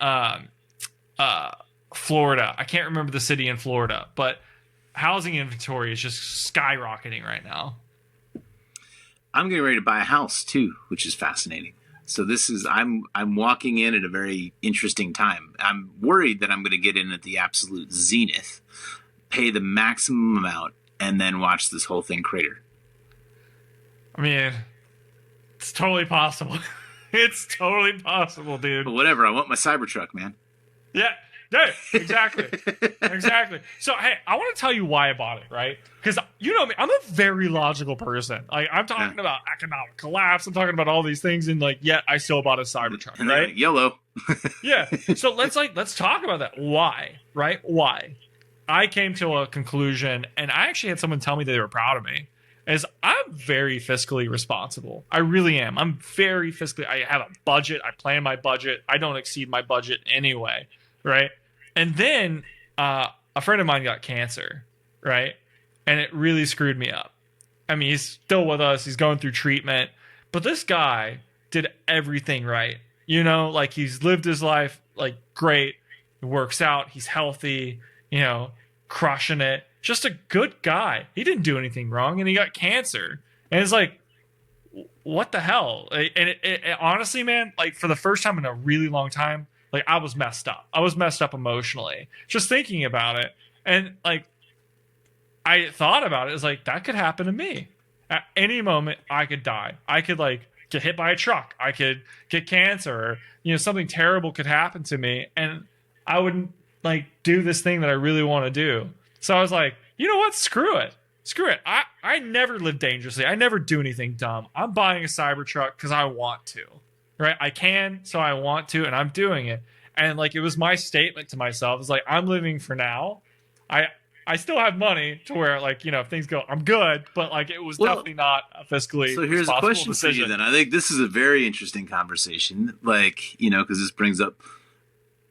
Florida. I can't remember the city in Florida, but housing inventory is just skyrocketing right now. I'm getting ready to buy a house too, which is fascinating. So I'm walking in at a very interesting time. I'm worried that I'm going to get in at the absolute zenith, pay the maximum amount, and then watch this whole thing crater. I mean, it's totally possible. It's totally possible, dude. But whatever. I want my Cybertruck, man. Yeah. Yeah, exactly. Exactly. So, hey, I want to tell you why I bought it, right? Because you know me, I'm a very logical person. Like, I'm talking about economic collapse. I'm talking about all these things, and like, yet I still bought a Cybertruck, right? Like, YOLO. Yeah. So let's talk about that. Why, right? Why? I came to a conclusion, and I actually had someone tell me that they were proud of me. Is I'm very fiscally responsible. I really am. I'm very fiscally. I have a budget. I plan my budget. I don't exceed my budget anyway, right? And then a friend of mine got cancer, right? And it really screwed me up. I mean, he's still with us. He's going through treatment. But this guy did everything right. Like he's lived his life like great. He works out. He's healthy, crushing it. Just a good guy. He didn't do anything wrong, and he got cancer. And it's like, what the hell? And it honestly, man, like for the first time in a really long time, like I was messed up. I was messed up emotionally just thinking about it. And like I thought about it, it's like that could happen to me. At any moment I could die. I could like get hit by a truck. I could get cancer, or something terrible could happen to me, and I wouldn't like do this thing that I really want to do. So I was like, you know what? Screw it. I never live dangerously. I never do anything dumb. I'm buying a Cybertruck because I want to. Right? I can, so I want to, and I'm doing it. And like it was my statement to myself. It's like I'm living for now. I still have money to where like if things go, I'm good. But like it was definitely not a fiscally. So here's a question decision. for you. Then I think this is a very interesting conversation. Like because this brings up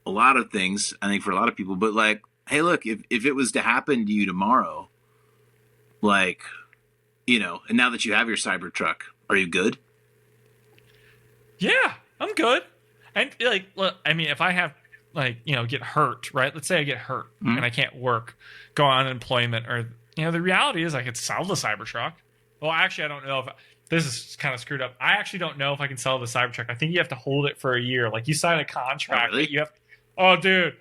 a lot of things. I think for a lot of people. But like, hey, look, if it was to happen to you tomorrow, like and now that you have your Cybertruck, are you good? Yeah, I'm good. And like, look, I mean, if I have like, get hurt, right? Let's say I get hurt and I can't work, go on unemployment, or, the reality is I could sell the Cybertruck. Well, actually, I don't know if this is kind of screwed up. I actually don't know if I can sell the Cybertruck. I think you have to hold it for a year. Like you sign a contract. Oh, really? That you have. Oh, dude,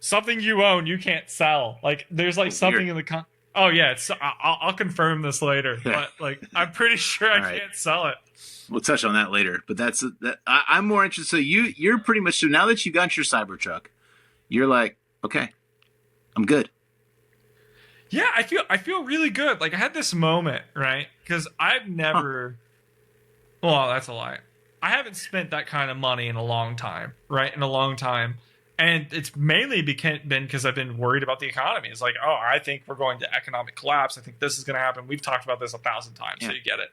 something you own, you can't sell. Like there's like something in the Oh yeah. I'll confirm this later, but like, I'm pretty sure I can't sell it. We'll touch on that later, but I'm more interested. So you're pretty much, so now that you got your Cybertruck, you're like, okay, I'm good. Yeah, I feel really good. Like I had this moment, right? Because I've never, well, that's a lie. I haven't spent that kind of money in a long time, right? In a long time. And it's mainly been because I've been worried about the economy. It's like, oh, I think we're going to economic collapse. I think this is going to happen. We've talked about this 1,000 times, so you get it.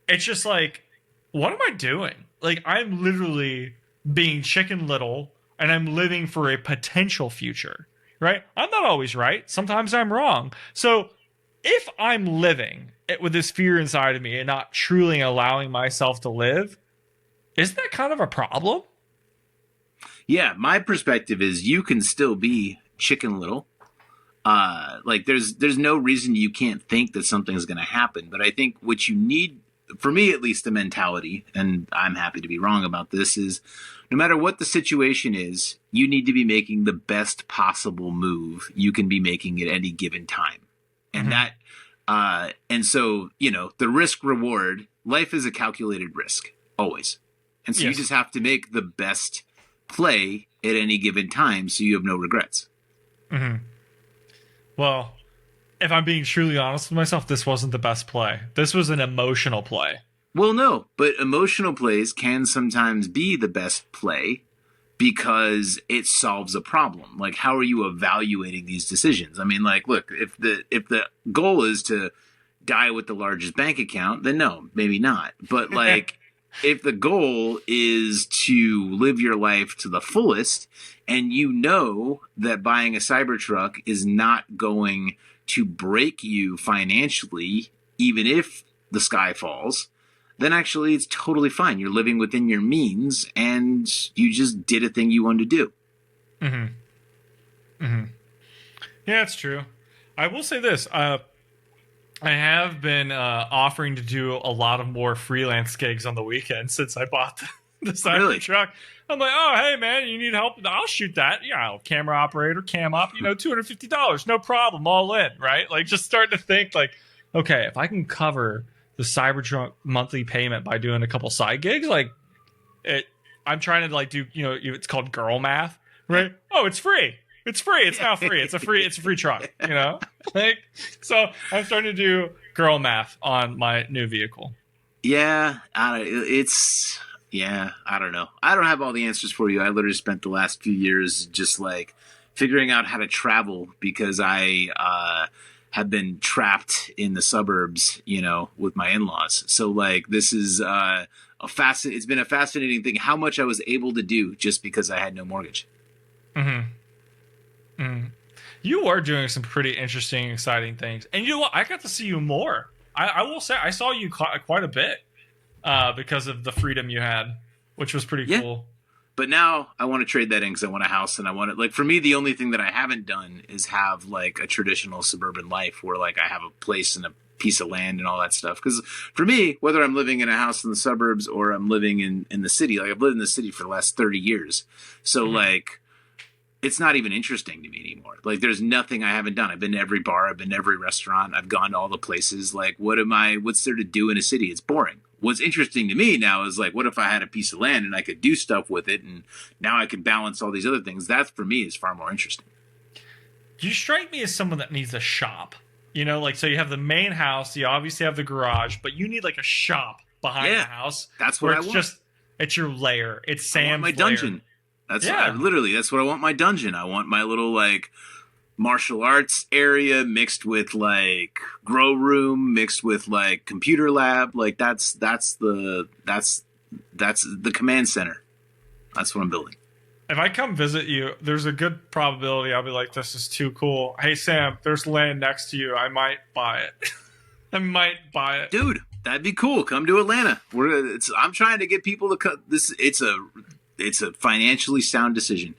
It's just like, what am I doing? Like, I'm literally being Chicken Little, and I'm living for a potential future, right? I'm not always right. Sometimes I'm wrong. So if I'm living with this fear inside of me and not truly allowing myself to live, isn't that kind of a problem? Yeah, my perspective is you can still be Chicken Little. Like, there's no reason you can't think that something's going to happen. But I think what you need, for me at least, the mentality, and I'm happy to be wrong about this, is no matter what the situation is, you need to be making the best possible move you can be making at any given time. And and so, the risk reward, life is a calculated risk, always. And so you just have to make the best play at any given time so you have no regrets. Well, if I'm being truly honest with myself, this wasn't the best play. This was an emotional play. Well, no, but emotional plays can sometimes be the best play because it solves a problem. Like, how are you evaluating these decisions? I mean, like, look, if the goal is to die with the largest bank account, then no, maybe not. But like, if the goal is to live your life to the fullest, and you know that buying a Cybertruck is not going to break you financially, even if the sky falls, then actually it's totally fine. You're living within your means, and you just did a thing you wanted to do. Yeah, it's true. I will say this. I have been offering to do a lot of more freelance gigs on the weekend since I bought the Cybertruck. I'm like, oh, hey, man, you need help? I'll shoot that. Yeah, camera operator, cam op, $250. No problem. All in, right? Like, just starting to think, like, okay, if I can cover the Cybertruck monthly payment by doing a couple side gigs, like, I'm trying to, like, do, it's called girl math, right? Oh, it's free. It's free. It's now free. It's a free truck, like, so I'm starting to do girl math on my new vehicle. Yeah, I don't know. I don't have all the answers for you. I literally spent the last few years just like figuring out how to travel because I have been trapped in the suburbs, with my in-laws. So like this is it's been a fascinating thing how much I was able to do just because I had no mortgage. You are doing some pretty interesting, exciting things. And you know what? I got to see you more. I will say I saw you quite a bit because of the freedom you had, which was pretty cool. But now I want to trade that in because I want a house and I want it. Like for me, the only thing that I haven't done is have like a traditional suburban life where like I have a place and a piece of land and all that stuff. Because for me, whether I'm living in a house in the suburbs or I'm living in the city, like I've lived in the city for the last 30 years. So like, it's not even interesting to me anymore. Like there's nothing I haven't done. I've been to every bar. I've been to every restaurant. I've gone to all the places. Like what's there to do in a city? It's boring. What's interesting to me now is like, what if I had a piece of land and I could do stuff with it? And now I could balance all these other things. That for me is far more interesting. You strike me as someone that needs a shop, like, so you have the main house, you obviously have the garage, but you need like a shop behind the house. That's what I want. It's your lair. It's Sam's my dungeon. lair. That's what I want my dungeon. I want my little like martial arts area mixed with like grow room, mixed with like computer lab. Like that's the command center. That's what I'm building. If I come visit you, there's a good probability I'll be like, this is too cool. Hey Sam, there's land next to you. I might buy it. Dude, that'd be cool. Come to Atlanta. I'm trying to get people to cut this. It's a financially sound decision.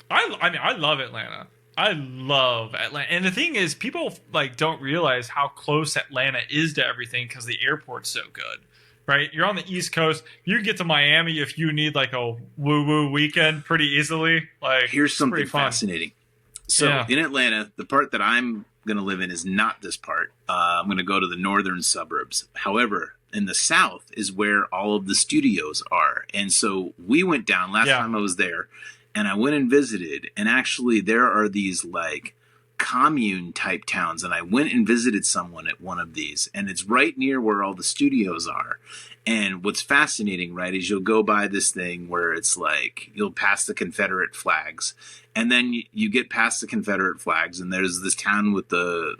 I love Atlanta. And the thing is, people like don't realize how close Atlanta is to everything because the airport's so good, right? You're on the East Coast. You can get to Miami if you need like a woo-woo weekend pretty easily. Like, here's something fascinating. So in Atlanta, the part that I'm going to live in is not this part. I'm going to go to the northern suburbs. However, in the south is where all of the studios are. And so we went down last time I was there and I went and visited, and actually there are these like commune type towns. And I went and visited someone at one of these, and it's right near where all the studios are. And what's fascinating, right, is you'll go by this thing where it's like you'll pass the Confederate flags, and then you get past the Confederate flags, and there's this town with the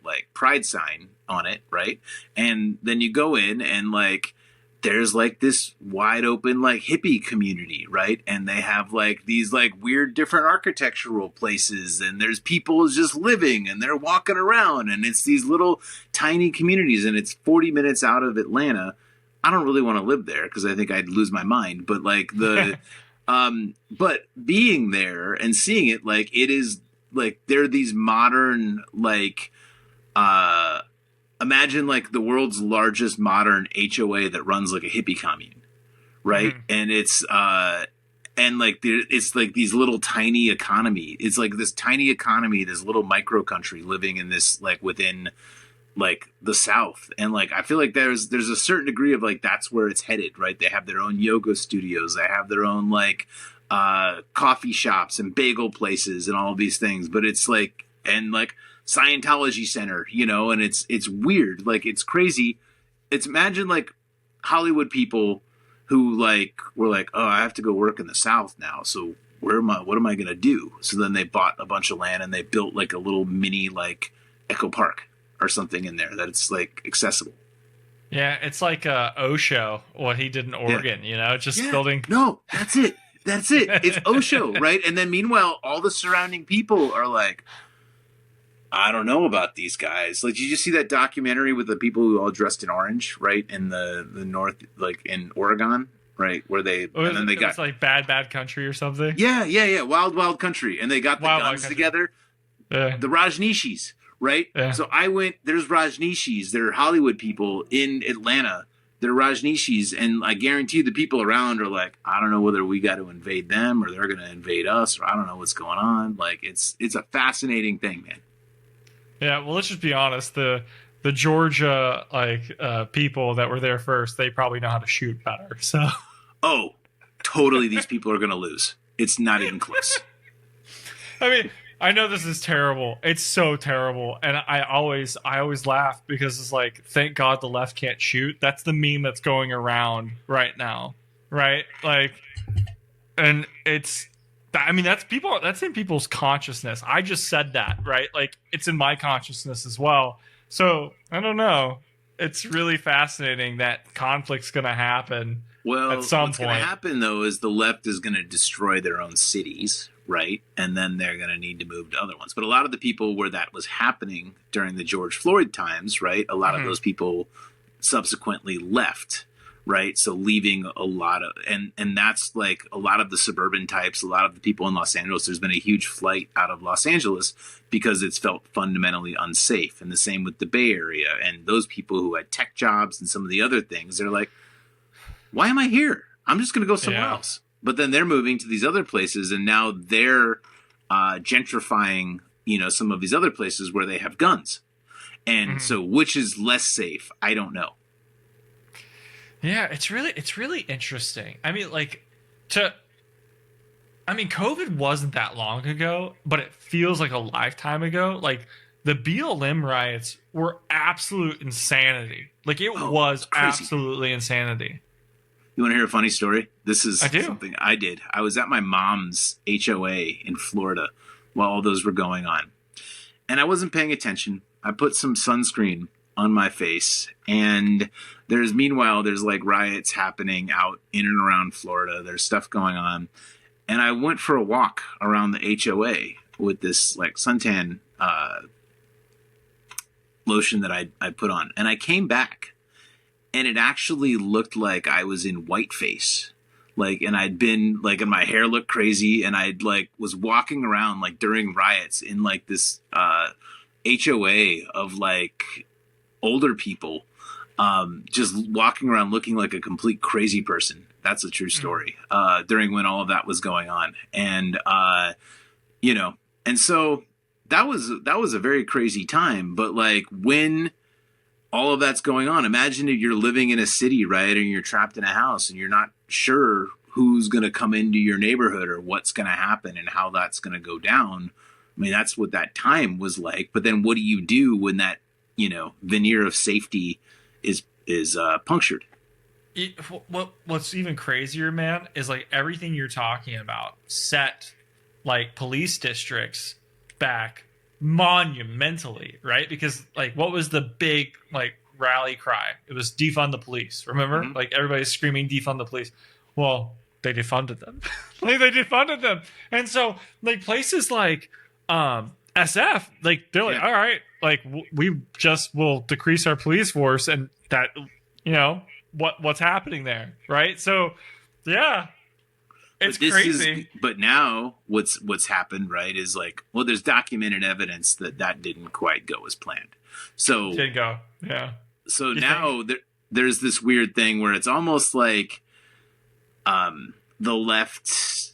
like pride sign on it, right? And then you go in, and like there's like this wide open like hippie community, right? And they have like these like weird different architectural places, and there's people just living and they're walking around, and it's these little tiny communities, and it's 40 minutes out of Atlanta. I don't really want to live there because I think I'd lose my mind, but like but being there and seeing it, like it is like there are these modern like imagine like the world's largest modern HOA that runs like a hippie commune, right? Mm-hmm. And it's and like it's like these little tiny economy. It's like this tiny economy, this little micro country living in this like within like the South. And like I feel like there's a certain degree of like that's where it's headed, right? They have their own yoga studios, they have their own like coffee shops and bagel places and all of these things, but it's like and like Scientology center, and it's weird, like it's crazy. It's imagine like Hollywood people who like were like, oh, I have to go work in the South now, so what am I gonna do? So then they bought a bunch of land and they built like a little mini like Echo Park or something in there that it's like accessible. Yeah, it's like Osho, what he did in Oregon, just building. No, that's it. It's Osho, right? And then meanwhile, all the surrounding people are like, I don't know about these guys. Like, did you just see that documentary with the people who all dressed in orange, right? In the north, like in Oregon, right? Where they got like bad country or something. Yeah. Wild country, and they got the guns together. Yeah. The Rajneeshis, right? Yeah. So I went. There's Rajneeshis. They're Hollywood people in Atlanta. They're Rajneeshis, and I guarantee the people around are like, I don't know whether we got to invade them or they're going to invade us, or I don't know what's going on. Like, it's a fascinating thing, man. Yeah, well, let's just be honest. The Georgia people that were there first, they probably know how to shoot better. So, oh, totally, these people are going to lose. It's not even close. I mean, I know this is terrible. It's so terrible, and I always laugh because it's like, thank God the left can't shoot. That's the meme that's going around right now, right? Like, and it's. I mean, that's in people's consciousness. I just said that, right? Like, it's in my consciousness as well. So I don't know. It's really fascinating that conflict's going to happen. Well, at some what's point. going to happen though is the left is going to destroy their own cities, right? And then they're going to need to move to other ones. But a lot of the people where that was happening during the George Floyd times, right? A lot of those people subsequently left. Right. So leaving a lot of and that's like a lot of the suburban types, a lot of the people in Los Angeles. There's been a huge flight out of Los Angeles because it's felt fundamentally unsafe. And the same with the Bay Area and those people who had tech jobs and some of the other things. They're like, why am I here? I'm just going to go somewhere else. But then they're moving to these other places and now they're gentrifying, some of these other places where they have guns. And so which is less safe? I don't know. Yeah, it's really interesting. I mean, COVID wasn't that long ago, but it feels like a lifetime ago. Like, the BLM riots were absolute insanity. Like, it was absolutely insanity. You want to hear a funny story? This is I do. Something I did. I was at my mom's HOA in Florida while all those were going on. And I wasn't paying attention. I put some sunscreen on my face, and there's like riots happening out in and around Florida. There's stuff going on, and I went for a walk around the HOA with this like suntan lotion that I put on, and I came back, and it actually looked like I was in whiteface, like, and I'd been like, and my hair looked crazy, and I'd like was walking around like during riots in like this HOA of like older people, just walking around looking like a complete crazy person. That's a true story. During when all of that was going on, and and so that was a very crazy time. But like when all of that's going on, imagine if you're living in a city, right, and you're trapped in a house, and you're not sure who's going to come into your neighborhood or what's going to happen and how that's going to go down. I mean, that's what that time was like. But then what do you do when that veneer of safety is punctured? What's even crazier, man, is like everything you're talking about set like police districts back monumentally, right? Because like, what was the big like rally cry? It was defund the police. Remember? Like, everybody's screaming defund the police. Well, they defunded them. And so like places like SF, like, they're like, all right, like, we just will decrease our police force, and that, what's happening there, right? So, yeah, it's crazy. But now what's happened, right, is like, well, there's documented evidence that didn't quite go as planned. So didn't go, yeah. So now there's this weird thing where it's almost like the left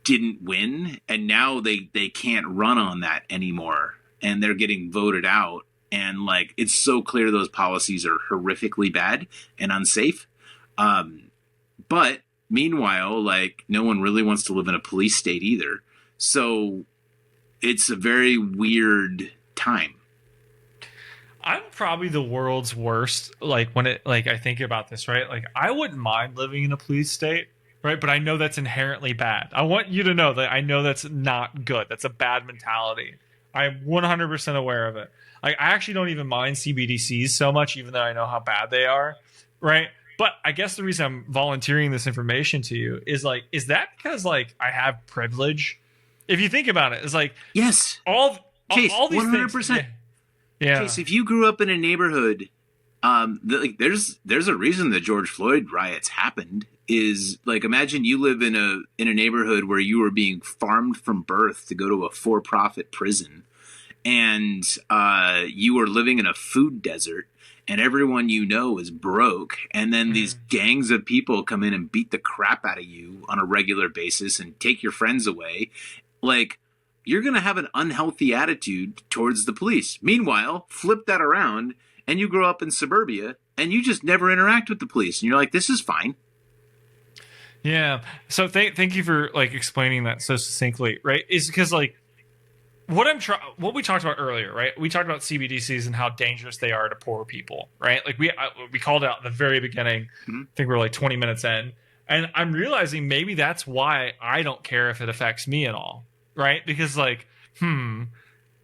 didn't win, and now they can't run on that anymore, and they're getting voted out, and like, it's so clear those policies are horrifically bad and unsafe, but meanwhile, like, no one really wants to live in a police state either, so it's a very weird time. I'm probably the world's worst. Like when it, like I think about this, right? Like I wouldn't mind living in a police state, right? But I know that's inherently bad. I want you to know that I know that's not good. That's a bad mentality. I'm 100% aware of it. Like I actually don't even mind CBDCs so much, even though I know how bad they are, right? But I guess the reason I'm volunteering this information to you is like, is that because like I have privilege? If you think about it, it's like Yes. all Chase, all these 100%. things. Yeah. Chase, if you grew up in a neighborhood, there's a reason the George Floyd riots happened. Is like, imagine you live in a neighborhood where you were being farmed from birth to go to a for-profit prison, and you were living in a food desert, and everyone you know is broke, and then these gangs of people come in and beat the crap out of you on a regular basis and take your friends away. Like, you're going to have an unhealthy attitude towards the police. Meanwhile, flip that around and you grow up in suburbia and you just never interact with the police. And you're like, this is fine. Yeah. So thank you for like explaining that so succinctly, right? Is because like what we talked about earlier, right? We talked about CBDCs and how dangerous they are to poor people, right? Like we called out at the very beginning. I think we're like 20 minutes in, and I'm realizing maybe that's why I don't care if it affects me at all. Right? Because like,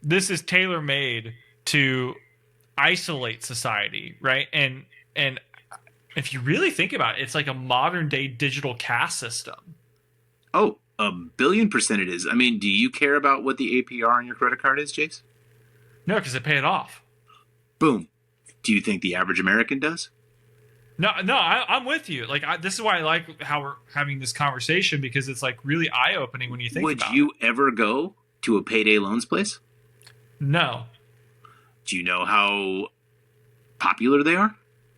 this is tailor made to isolate society, right? And if you really think about it, it's like a modern day digital caste system. Oh, 1,000,000,000% it is. I mean, do you care about what the APR on your credit card is, Jace? No, because they pay it off. Boom. Do you think the average American does? No, I'm with you. Like, this is why I like how we're having this conversation, because it's like really eye opening when you think about it. Would you ever go to a payday loans place? No. Do you know how popular they are?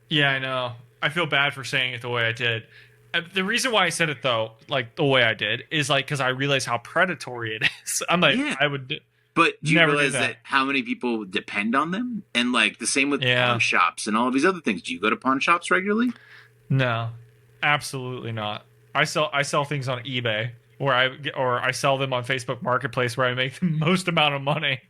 Yeah, I know. I feel bad for saying it the way I did. The reason why I said it though, like the way I did, is like because I realize how predatory it is. I'm like, yeah. I would. But do you never realize do that how many people depend on them? And like the same with Yeah. pawn shops and all of these other things. Do you go to pawn shops regularly? No, absolutely not. I sell things on eBay, or I sell them on Facebook Marketplace, where I make the most amount of money.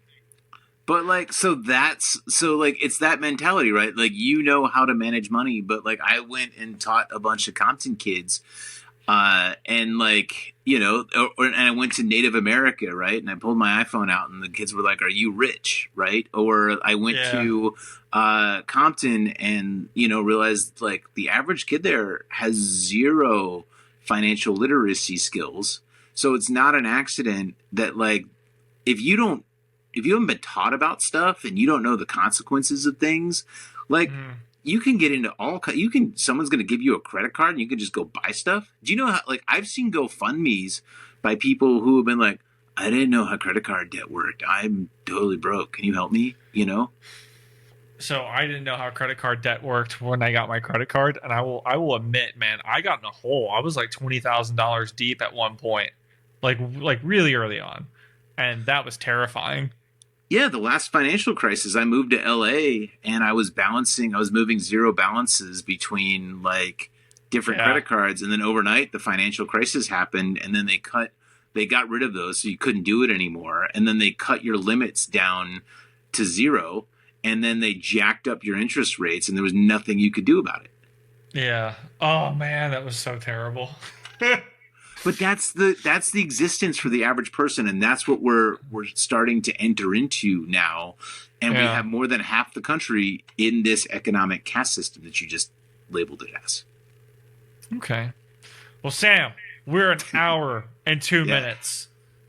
But like, so it's that mentality, right? Like, you know how to manage money, but like I went and taught a bunch of Compton kids, and like, you know, and I went to Native America, right? And I pulled my iPhone out and the kids were like, "Are you rich?" Right? Or I went to Compton and, you know, realized like the average kid there has zero financial literacy skills. So it's not an accident that like, if you haven't been taught about stuff and you don't know the consequences of things, like you can get into someone's going to give you a credit card and you can just go buy stuff. Do you know how, like, I've seen GoFundMe's by people who have been like, I didn't know how credit card debt worked. I'm totally broke. Can you help me? You know? So I didn't know how credit card debt worked when I got my credit card. And I will admit, man, I got in a hole. I was like $20,000 deep at one point, like really early on. And that was terrifying. Yeah, the last financial crisis, I moved to LA and I was moving zero balances between like different credit cards. And then overnight, the financial crisis happened and then they got rid of those so you couldn't do it anymore. And then they cut your limits down to zero and then they jacked up your interest rates and there was nothing you could do about it. Yeah. Oh man, that was so terrible. But that's the existence for the average person, and that's what we're starting to enter into now. And we have more than half the country in this economic caste system that you just labeled it as. Okay. Well, Sam, we're an hour and 2 minutes.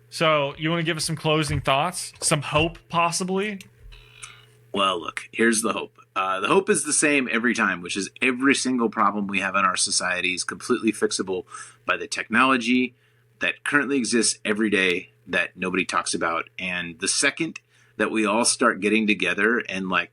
So you want to give us some closing thoughts? Some hope, possibly? Well, look, here's the hope. The hope is the same every time, which is every single problem we have in our society is completely fixable by the technology that currently exists every day that nobody talks about. And the second that we all start getting together and like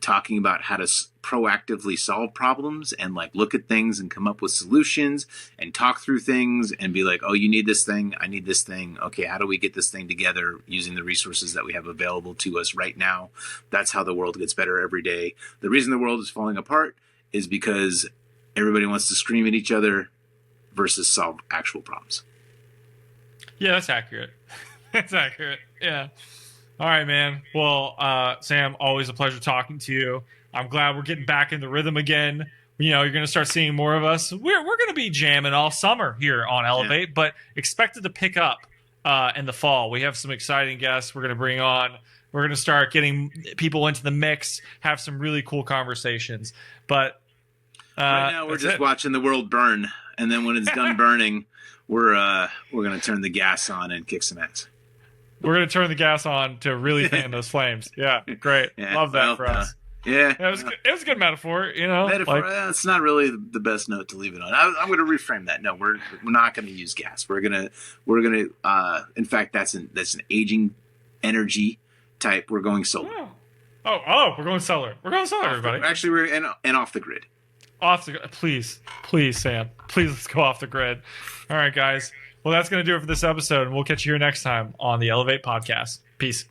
talking about how to proactively solve problems and like look at things and come up with solutions and talk through things and be like, oh, you need this thing, I need this thing. Okay, how do we get this thing together using the resources that we have available to us right now? That's how the world gets better every day. The reason the world is falling apart is because everybody wants to scream at each other versus solve actual problems. Yeah, that's accurate. That's accurate. Yeah. All right, man. Well, Sam, always a pleasure talking to you. I'm glad we're getting back in the rhythm again. You know, you're going to start seeing more of us. We're going to be jamming all summer here on Elevate, but expect it to pick up in the fall. We have some exciting guests we're going to bring on. We're going to start getting people into the mix, have some really cool conversations. But right now, we're just watching the world burn, and then when it's done burning, we're going to turn the gas on and kick some ass. We're going to turn the gas on to really fan those flames. Yeah, great. Love that for us. It was a good metaphor, you know. Metaphor. It's not really the best note to leave it on. I'm going to reframe that. No, we're not going to use gas. We're gonna. In fact, that's an aging energy type. We're going solar. We're going solar. We're going solar, everybody. Actually, we're and off the grid. Please, Sam. Please, let's go off the grid. All right, guys. Well, that's going to do it for this episode, and we'll catch you here next time on the ELAV8 Podcast. Peace.